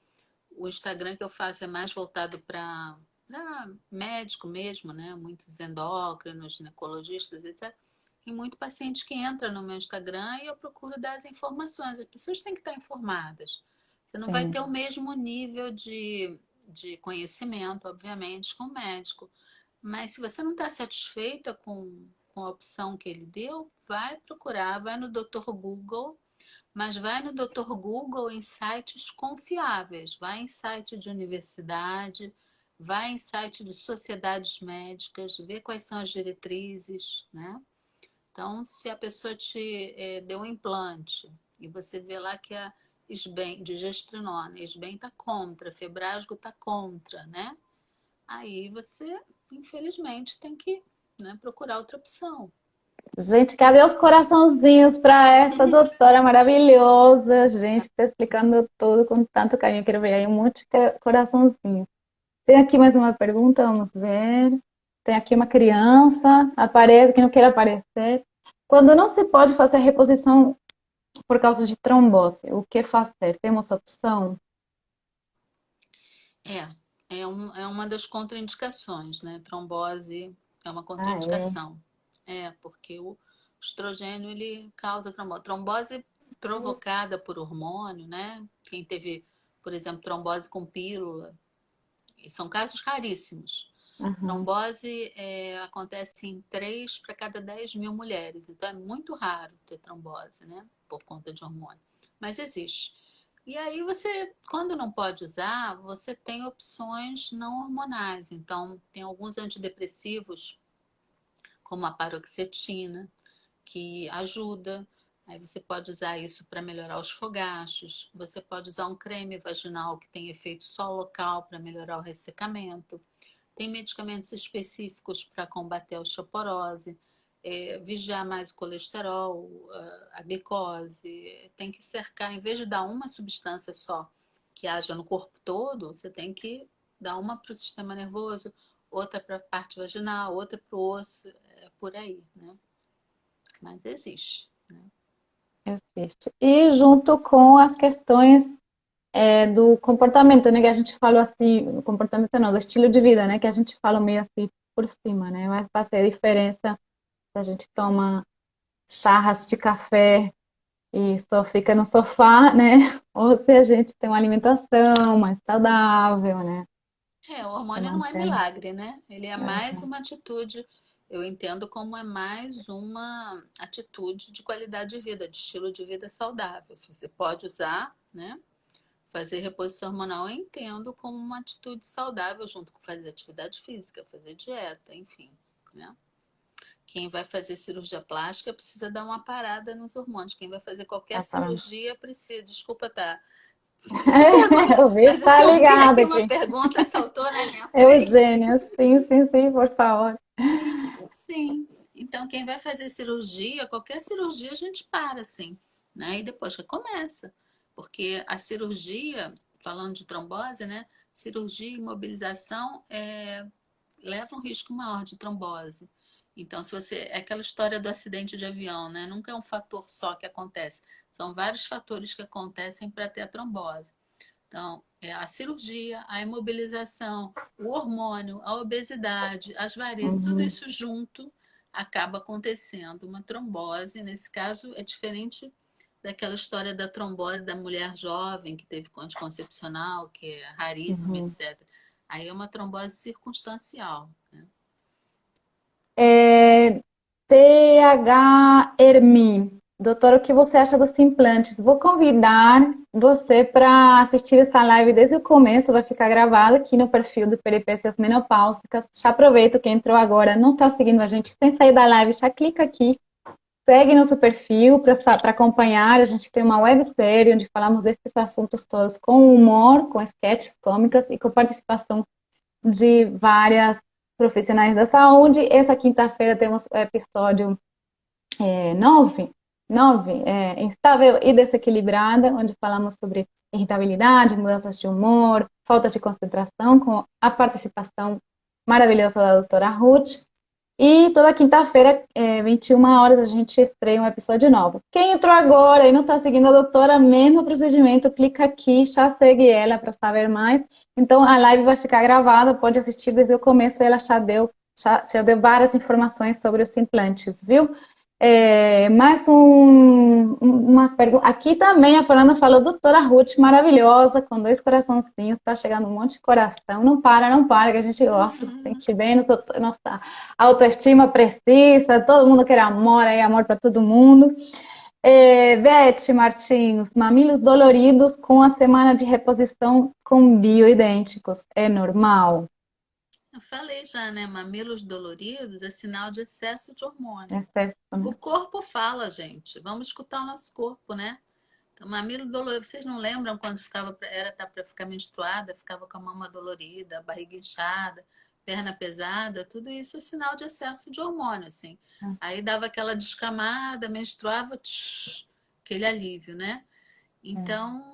S3: o Instagram que eu faço é mais voltado para médico mesmo, né, muitos endócrinos, ginecologistas, etc. Tem muito paciente que entra no meu Instagram e eu procuro dar as informações. As pessoas têm que estar informadas. Você não vai ter o
S2: Sim.
S3: mesmo nível de conhecimento, obviamente, com o médico. Mas se você não está satisfeita com a opção que ele deu, vai procurar, vai no Dr. Google, mas vai no Dr. Google em sites confiáveis, vai em site de universidade, vai em site de sociedades médicas, vê quais são as diretrizes, né? Então, se a pessoa te deu um implante e você vê lá que a SBEM, de gestrinona, a SBEM está contra, Febrasgo está contra, né? Aí você, infelizmente, tem que, né, procurar outra opção.
S2: Gente, cadê os coraçãozinhos para essa doutora maravilhosa? Gente, tá explicando tudo com tanto carinho. Quero ver aí um monte de coraçãozinho. Tem aqui mais uma pergunta, vamos ver. Tem aqui uma criança, aparece, que não quer aparecer. Quando não se pode fazer reposição por causa de trombose, o que fazer? Temos opção?
S3: É uma das contraindicações, né? Trombose é uma
S2: Ah, é.
S3: contraindicação. Porque o estrogênio ele causa trombose. Trombose provocada por hormônio, né? Quem teve, por exemplo, trombose com pílula, e são casos raríssimos.
S2: Aham.
S3: Trombose acontece em 3 para cada 10 mil mulheres, então é muito raro ter trombose, né? Por conta de hormônio. Mas existe. E aí você, quando não pode usar, você tem opções não hormonais. Então, tem alguns antidepressivos, como a paroxetina, que ajuda. Aí você pode usar isso para melhorar os fogachos. Você pode usar um creme vaginal que tem efeito só local para melhorar o ressecamento. Tem medicamentos específicos para combater a osteoporose, vigiar mais o colesterol, a glicose. Tem que cercar, em vez de dar uma substância só que haja no corpo todo, você tem que dar uma para o sistema nervoso, outra para a parte vaginal, outra para o osso, por aí, né? Mas existe, né?
S2: Existe. E junto com as questões do comportamento, né, que a gente falou assim, o comportamento não, do estilo de vida, né, que a gente fala meio assim por cima, né, mas faz a diferença se a gente toma charras de café e só fica no sofá, né, ou se a gente tem uma alimentação mais saudável, né,
S3: O
S2: se
S3: hormônio não é
S2: mantém.
S3: milagre, né? Ele é mais uma atitude, eu entendo como é mais uma atitude de qualidade de vida, de estilo de vida saudável. Se você pode usar, né? Fazer reposição hormonal, eu entendo como uma atitude saudável, junto com fazer atividade física, fazer dieta, enfim, né? Quem vai fazer cirurgia plástica precisa dar uma parada nos hormônios. Quem vai fazer qualquer
S2: Tá falando.
S3: cirurgia precisa. Desculpa, tá?
S2: Eu vi,
S3: Mas é que
S2: tá
S3: eu vi
S2: ligado
S3: aqui uma
S2: aqui.
S3: pergunta, saltou na minha frente.
S2: Eugênia, sim, sim, sim, por favor.
S3: Sim. Então, quem vai fazer cirurgia, qualquer cirurgia, a gente para, assim, né? E depois recomeça. Porque a cirurgia, falando de trombose, né? Cirurgia e imobilização leva um risco maior de trombose. Então, se você. É aquela história do acidente de avião, né? Nunca é um fator só que acontece. São vários fatores que acontecem para ter a trombose. Então, é a cirurgia, a imobilização, o hormônio, a obesidade, as varizes, tudo
S2: Uhum.
S3: isso junto acaba acontecendo uma trombose. Nesse caso, é diferente daquela história da trombose da mulher jovem que teve anticoncepcional, que é raríssima,
S2: Uhum.
S3: etc. Aí é uma trombose circunstancial, né?
S2: É, TH Hermi, doutor, o que você acha dos implantes? Vou convidar você para assistir essa live desde o começo, vai ficar gravado aqui no perfil do Peripécias Menopáusicas. Já aproveito que entrou agora, não está seguindo a gente, sem sair da live, já clica aqui, segue nosso perfil para acompanhar. A gente tem uma websérie onde falamos desses assuntos todos com humor, com sketches cômicas e com participação de várias profissionais da saúde. Essa quinta-feira temos o episódio 9, instável e desequilibrada, onde falamos sobre irritabilidade, mudanças de humor, falta de concentração, com a participação maravilhosa da doutora Ruth. E toda quinta-feira, 21 horas, a gente estreia um episódio novo. Quem entrou agora e não está seguindo a doutora, mesmo procedimento, clica aqui, já segue ela para saber mais. Então, a live vai ficar gravada, pode assistir desde o começo, ela já deu várias informações sobre os implantes, viu? Uma pergunta. Aqui também a Fernanda falou, doutora Ruth, maravilhosa, com 2 coraçãozinhos, está chegando um monte de coração. Não para, não para, que a gente gosta, se sente bem, nossa autoestima precisa, todo mundo quer amor, aí amor para todo mundo. Beth Martins, mamilos doloridos com a semana de reposição com bioidênticos, é normal?
S3: Eu falei já, né? Mamilos doloridos é sinal de excesso de
S2: É
S3: hormônio.
S2: certo,
S3: O
S2: né?
S3: corpo fala, gente. Vamos escutar o nosso corpo, né? Então, mamilo dolorido. Vocês não lembram quando era para ficar menstruada, ficava com a mama dolorida, a barriga inchada, perna pesada? Tudo isso é sinal de excesso de hormônio, assim. Aí dava aquela descamada, menstruava, aquele alívio, né? Então,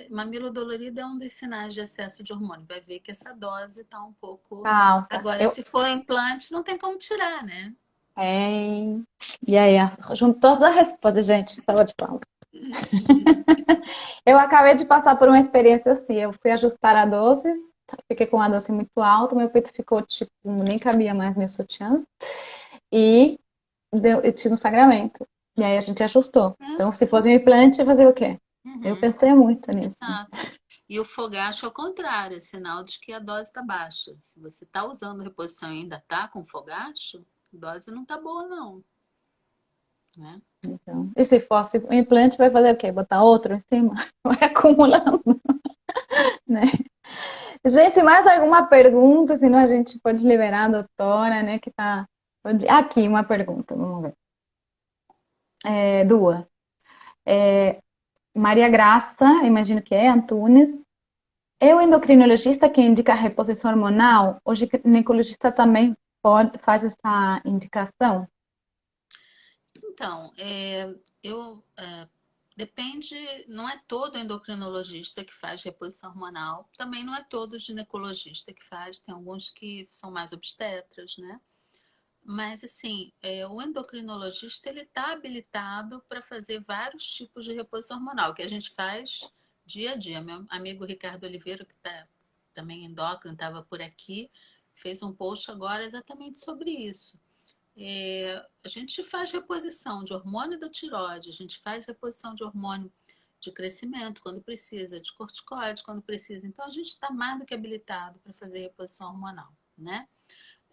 S3: mamilo dolorido é um dos sinais de excesso de hormônio. Vai ver que essa dose está um pouco.
S2: Tá alta.
S3: Agora, se for implante, não tem como tirar, né?
S2: É... E aí, junto todas as respostas, gente, salva de palmas. Eu acabei de passar por uma experiência assim, eu fui ajustar a dose, fiquei com a dose muito alta, meu peito ficou tipo, nem cabia mais meus sutiãs, e eu tive um sangramento. E aí a gente ajustou. Então, se fosse um implante, fazer o quê? Eu
S3: Uhum,
S2: pensei muito nisso.
S3: exato. E o fogacho é o contrário, é sinal de que a dose está baixa. Se você está usando reposição e ainda está com fogacho, a dose não está boa, não. Né?
S2: Então, e se fosse um implante, vai fazer o quê? Botar outro em cima? Vai acumulando, né? Gente, mais alguma pergunta? Senão a gente pode liberar a doutora, né? Que tá. Aqui, uma pergunta, vamos ver. Duas. Maria Graça, imagino que é, Antunes. É o endocrinologista que indica a reposição hormonal? O ginecologista também faz essa indicação?
S3: Então, depende, não é todo endocrinologista que faz reposição hormonal, também não é todo ginecologista que faz, tem alguns que são mais obstetras, né? Mas, assim, o endocrinologista, ele está habilitado para fazer vários tipos de reposição hormonal, que a gente faz dia a dia. Meu amigo Ricardo Oliveira, que tá também endócrino, estava por aqui, fez um post agora exatamente sobre isso. A gente faz reposição de hormônio da tireoide, a gente faz reposição de hormônio de crescimento quando precisa, de corticoide quando precisa. Então, a gente está mais do que habilitado para fazer reposição hormonal, né?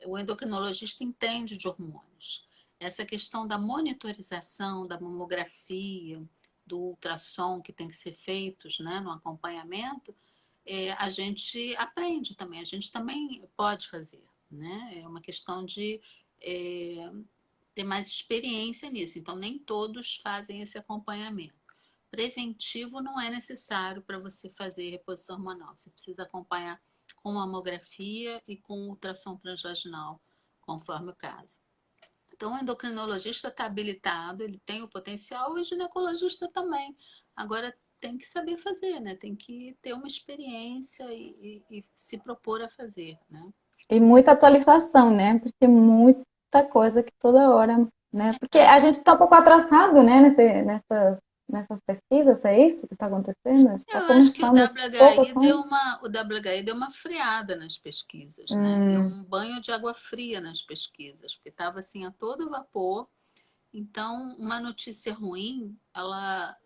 S3: O endocrinologista entende de hormônios. Essa questão da monitorização, da mamografia, do ultrassom que tem que ser feitos, né, no acompanhamento, a gente aprende também, a gente também pode fazer. Né? É uma questão de ter mais experiência nisso. Então, nem todos fazem esse acompanhamento. Preventivo não é necessário para você fazer reposição hormonal. Você precisa acompanhar com mamografia e com ultrassom transvaginal, conforme o caso. Então, o endocrinologista está habilitado, ele tem o potencial e o ginecologista também. Agora, tem que saber fazer, né? Tem que ter uma experiência e se propor a fazer, né?
S2: E muita atualização, né? Porque muita coisa que toda hora, né? Porque a gente está um pouco atrasado, né? Nessas pesquisas, é isso que está acontecendo? A gente está
S3: Eu acho que o
S2: começando pouco
S3: WHI
S2: só.
S3: o WHI deu uma freada nas pesquisas, né? Deu
S2: Hum,
S3: um banho de água fria nas pesquisas, porque estava assim a todo vapor. Então, uma notícia ruim, ela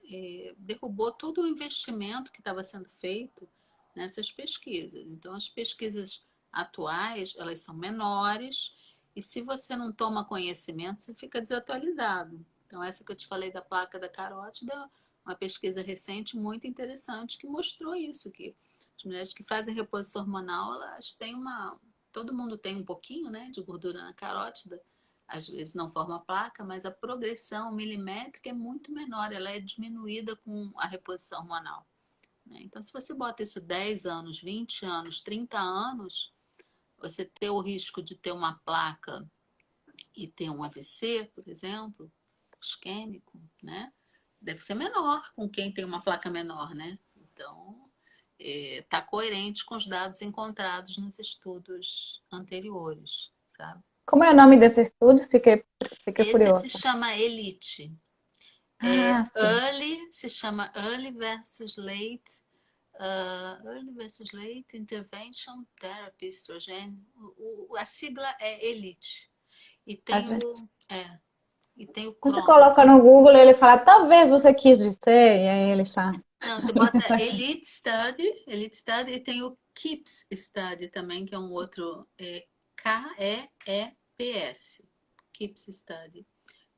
S3: derrubou todo o investimento que estava sendo feito nessas pesquisas. Então, as pesquisas atuais, elas são menores, e se você não toma conhecimento, você fica desatualizado. Então, essa que eu te falei da placa da carótida, uma pesquisa recente muito interessante que mostrou isso, que as mulheres que fazem reposição hormonal, elas têm uma... Todo mundo tem um pouquinho, né, de gordura na carótida, às vezes não forma placa, mas a progressão milimétrica é muito menor, ela é diminuída com a reposição hormonal, né? Então, se você bota isso 10 anos, 20 anos, 30 anos, você tem o risco de ter uma placa e ter um AVC, por exemplo, isquêmico, né? Deve ser menor com quem tem uma placa menor, né? Então, está coerente com os dados encontrados nos estudos anteriores, sabe?
S2: como é o nome desse estudo? Fiquei
S3: Esse se
S2: curiosa.
S3: chama ELITE.
S2: Ah, sim.
S3: Se chama Early versus Late, Early versus Late Intervention Therapy Estrogen. A sigla é ELITE. E
S2: A
S3: tem
S2: gente,
S3: o, é, e tem o
S2: a gente
S3: Crohn.
S2: coloca no Google e ele fala, talvez você quis dizer, e aí ele já.
S3: Não, você bota Elite Study e tem o KIPS Study também, que é um outro, KEEPS, KIPS Study.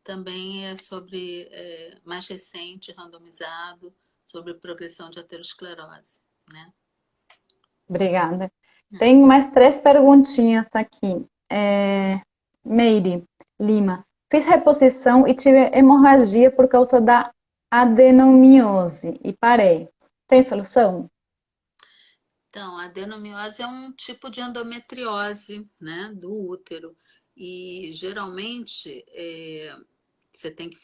S3: Também é sobre, mais recente, randomizado, sobre progressão de aterosclerose, né?
S2: Obrigada.
S3: É.
S2: Tem mais três perguntinhas aqui. Meire Lima. Fiz reposição e tive hemorragia por causa da adenomiose e parei. Tem solução?
S3: Então, a adenomiose é um tipo de endometriose, né, do útero. E geralmente você tem que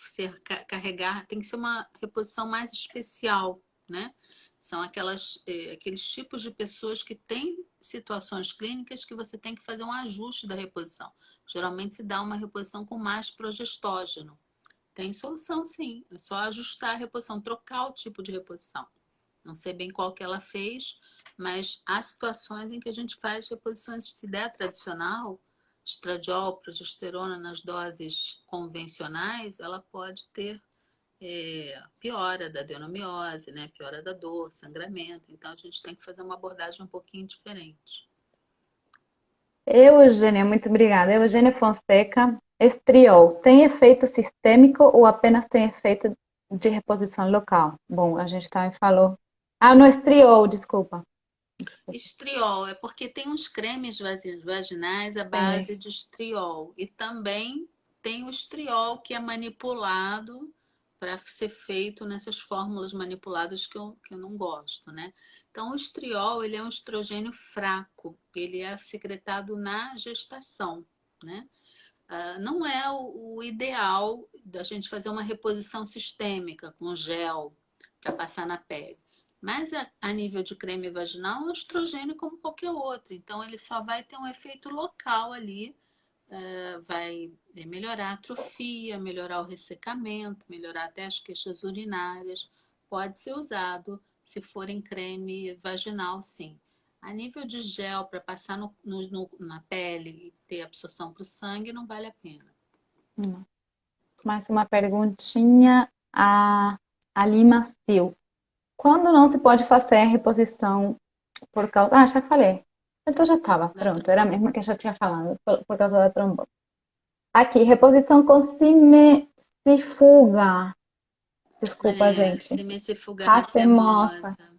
S3: carregar, tem que ser uma reposição mais especial, né? São aqueles tipos de pessoas que têm situações clínicas que você tem que fazer um ajuste da reposição. Geralmente se dá uma reposição com mais progestógeno. Tem solução, sim. É só ajustar a reposição, trocar o tipo de reposição. Não sei bem qual que ela fez, mas há situações em que a gente faz reposições, se der tradicional, estradiol, progesterona nas doses convencionais, ela pode ter piora da adenomiose, né? Piora da dor, sangramento. Então, a gente tem que fazer uma abordagem um pouquinho diferente.
S2: Eugênia, muito obrigada. Eugênia Fonseca. Estriol, tem efeito sistêmico ou apenas tem efeito de reposição local? Bom, a gente também falou. Ah, no estriol, desculpa.
S3: Estriol é porque tem uns cremes vaginais à
S2: Entendi.
S3: base de estriol. E também tem o estriol que é manipulado para ser feito nessas fórmulas manipuladas que eu não gosto, né? Então, o estriol, ele é um estrogênio fraco. Ele é secretado na gestação, né? Não é o ideal da gente fazer uma reposição sistêmica com gel para passar na pele. Mas a nível de creme vaginal, é um estrogênio como qualquer outro. Então, ele só vai ter um efeito local ali, vai melhorar a atrofia, melhorar o ressecamento, melhorar até as queixas urinárias. Pode ser usado se for em creme vaginal, sim. A nível de gel para passar na pele e ter absorção para o sangue, não vale a pena.
S2: Mais uma perguntinha. A Lima Sil. Quando não se pode fazer a reposição por causa. Ah, já falei. Então já estava,
S3: Da
S2: pronto. Era a
S3: trombose.
S2: mesma que eu já tinha falado, por causa da trombose. Aqui, reposição com cifuga. Desculpa, gente.
S3: Semicifuga
S2: Racemosa.
S3: racemosa.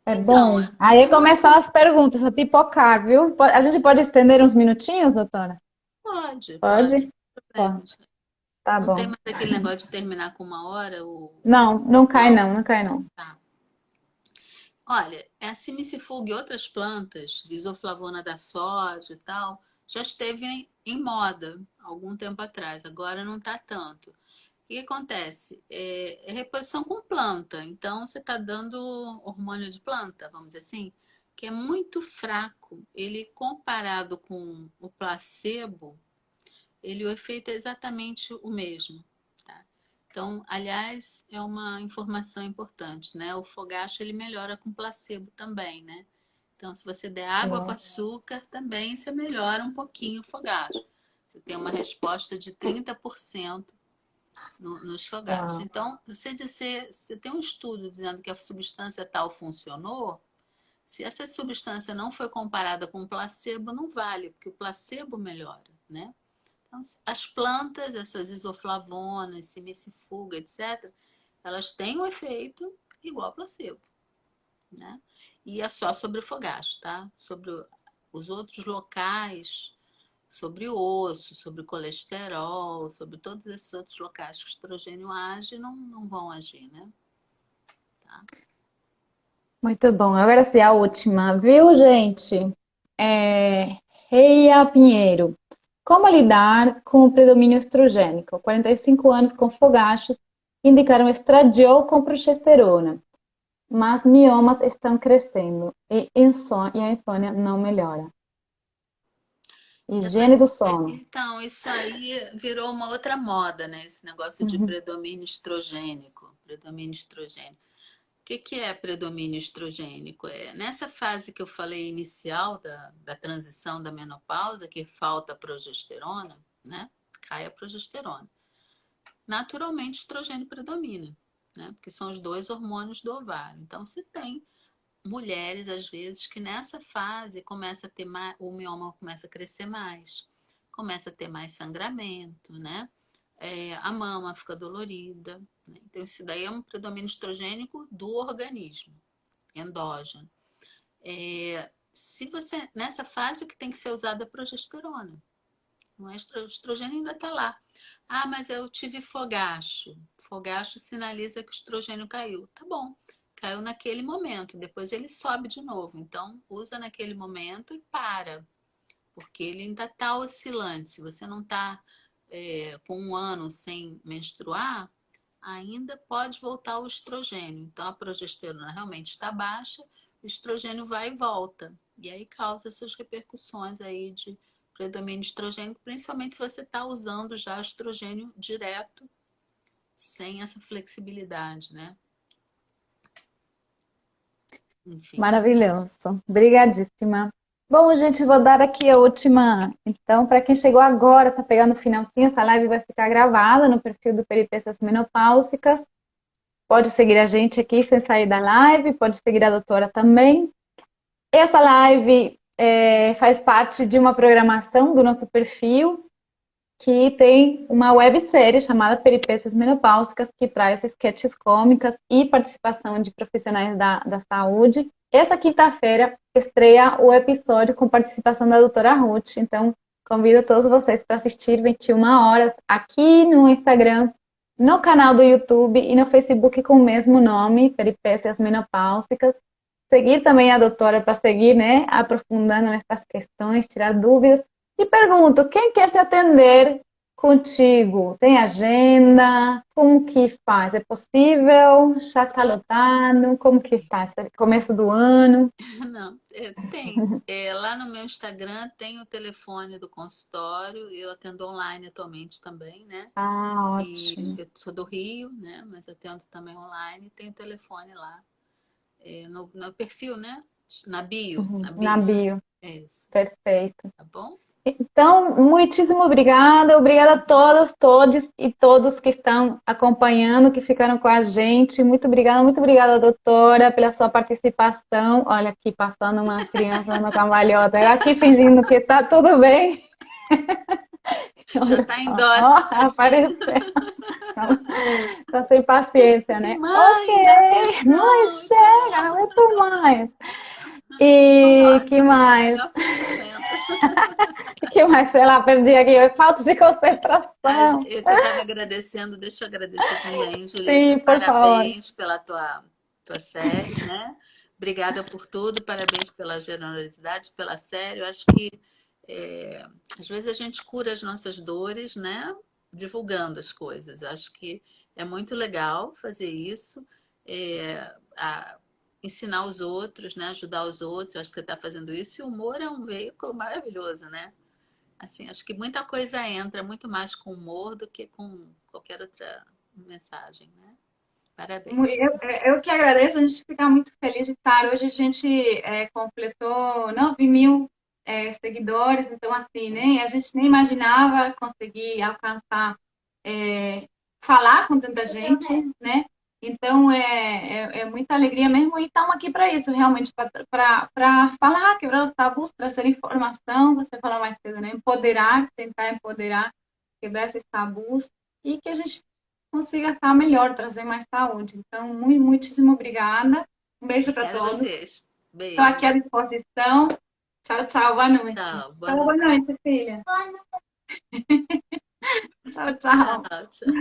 S2: É
S3: Então,
S2: bom. Aí começam as perguntas, a pipocar, viu? A gente pode estender uns minutinhos, doutora?
S3: pode,
S2: Pode?
S3: sem
S2: Pode.
S3: problemas.
S2: Tá
S3: Não tem
S2: bom.
S3: mais aquele negócio de terminar com 1 hora?
S2: Não, não cai
S3: Não?
S2: não, não cai não.
S3: Tá. Olha, a simicifuga e outras plantas, isoflavona da soja e tal, já esteve em moda algum tempo atrás, agora não está tanto. O que acontece? É reposição com planta, então você está dando hormônio de planta, vamos dizer assim, que é muito fraco. Ele, comparado com o placebo, o efeito é exatamente o mesmo. Tá? Então, aliás, é uma informação importante, né? O fogacho ele melhora com placebo também, né? Então, se você der água com açúcar, também você melhora um pouquinho o fogacho. Você tem uma resposta de 30% nos fogachos. Então, você tem um estudo dizendo que a substância tal funcionou, se essa substância não foi comparada com o placebo, não vale, porque o placebo melhora, né? Então, as plantas, essas isoflavonas, simicifuga, etc., elas têm um efeito igual ao placebo, né? E é só sobre o fogacho, tá? Sobre os outros locais, sobre o osso, sobre o colesterol, sobre todos esses outros locais que o estrogênio age, não vão agir, né? Tá?
S2: Muito bom. Agora sim, a última, viu, gente? Reia Pinheiro. Como lidar com o predomínio estrogênico? 45 anos com fogachos indicaram estradiol com progesterona, mas miomas estão crescendo e a insônia não melhora. Higiene do sono.
S3: Então, isso aí virou uma outra moda, né? Esse negócio de predomínio estrogênico. Predomínio estrogênico. O que é predomínio estrogênico? Nessa fase que eu falei inicial da transição da menopausa, que falta progesterona, né? Cai a progesterona. Naturalmente, estrogênio predomina, né? Porque são os dois hormônios do ovário. Então, se tem mulheres, às vezes, que nessa fase começa a ter mais, o mioma começa a crescer mais, começa a ter mais sangramento, né? A mama fica dolorida, né? Então, isso daí é um predomínio estrogênico do organismo, endógeno. Se você, nessa fase, que tem que ser usada a progesterona. Não é o estrogênio ainda está lá. Ah, mas eu tive fogacho. Fogacho sinaliza que o estrogênio caiu. Tá bom, caiu naquele momento, depois ele sobe de novo. Então, usa naquele momento e para, porque ele ainda está oscilante. Se você não está com um ano sem menstruar, ainda pode voltar o estrogênio. Então, a progesterona realmente está baixa, o estrogênio vai e volta. E aí causa essas repercussões aí de predomínio estrogênico, principalmente se você está usando já estrogênio direto, sem essa flexibilidade, né? Enfim.
S2: Maravilhoso. Obrigadíssima. Bom, gente, vou dar aqui a última. Então, para quem chegou agora, tá pegando o finalzinho, essa live vai ficar gravada no perfil do Peripécias Menopáusicas. Pode seguir a gente aqui sem sair da live, pode seguir a doutora também. Essa live faz parte de uma programação do nosso perfil, que tem uma websérie chamada Peripécias Menopáusicas, que traz sketches cômicas e participação de profissionais da saúde. Essa quinta-feira estreia o episódio com participação da doutora Ruth, então convido todos vocês para assistir 21 horas aqui no Instagram, no canal do YouTube e no Facebook com o mesmo nome, Peripécias Menopáusicas. Seguir também a doutora para seguir, né, aprofundando nessas questões, tirar dúvidas. E pergunto, quem quer se atender contigo? Tem agenda? Como que faz? É possível? Já está lotado? Como que está? Começo do ano?
S3: Não, tem. Lá no meu Instagram tem o telefone do consultório, eu atendo online atualmente também, né?
S2: Ah,
S3: E
S2: ótimo.
S3: eu sou do Rio, né? Mas atendo também online, tem o telefone lá. No perfil, né? Na bio.
S2: Na bio.
S3: É isso.
S2: Perfeito.
S3: Tá bom?
S2: Então, muitíssimo obrigada. Obrigada a todas, todos e todos que estão acompanhando, que ficaram com a gente. Muito obrigada, doutora, pela sua participação. Olha aqui, passando uma criança na cambalhota. Eu aqui fingindo que está tudo bem.
S3: Já está em dose.
S2: Apareceu. Está sem paciência, né?
S3: Mãe, dá atenção.
S2: Mãe, chega, não aguento mais. E
S3: Ótimo,
S2: que mais?
S3: Melhor fechamento.
S2: Que mais? Sei lá, perdi aqui. Falta de concentração.
S3: Você está me agradecendo, deixa eu agradecer também, Julieta.
S2: Sim, por
S3: Parabéns pela tua série, né? Obrigada por tudo, parabéns pela generosidade, pela série. Eu acho que Às vezes a gente cura as nossas dores, né? Divulgando as coisas. Eu acho que é muito legal fazer isso, ensinar os outros, né? Ajudar os outros. Eu acho que você está fazendo isso. E o humor é um veículo maravilhoso, né? Assim, acho que muita coisa entra muito mais com humor do que com qualquer outra mensagem, né? Parabéns.
S2: Eu que agradeço, a gente fica muito feliz de estar. Hoje a gente completou 9 mil seguidores, então assim, né, a gente nem imaginava conseguir alcançar, falar com tanta gente, né? Então é muita alegria mesmo e estamos aqui para isso, realmente, para falar, quebrar os tabus, trazer informação, você falou mais cedo, né? Empoderar, tentar empoderar, quebrar esses tabus e que a gente consiga estar melhor, trazer mais saúde. Então, muitíssimo obrigada. Um beijo para
S3: Obrigada a
S2: todos.
S3: vocês.
S2: Estou aqui
S3: Beijo.
S2: à disposição. Tchau, tchau. Boa noite.
S3: Tchau. Boa
S2: Fala boa
S3: noite.
S2: noite, filha. Tchau, tchau.
S3: Tchau, tchau.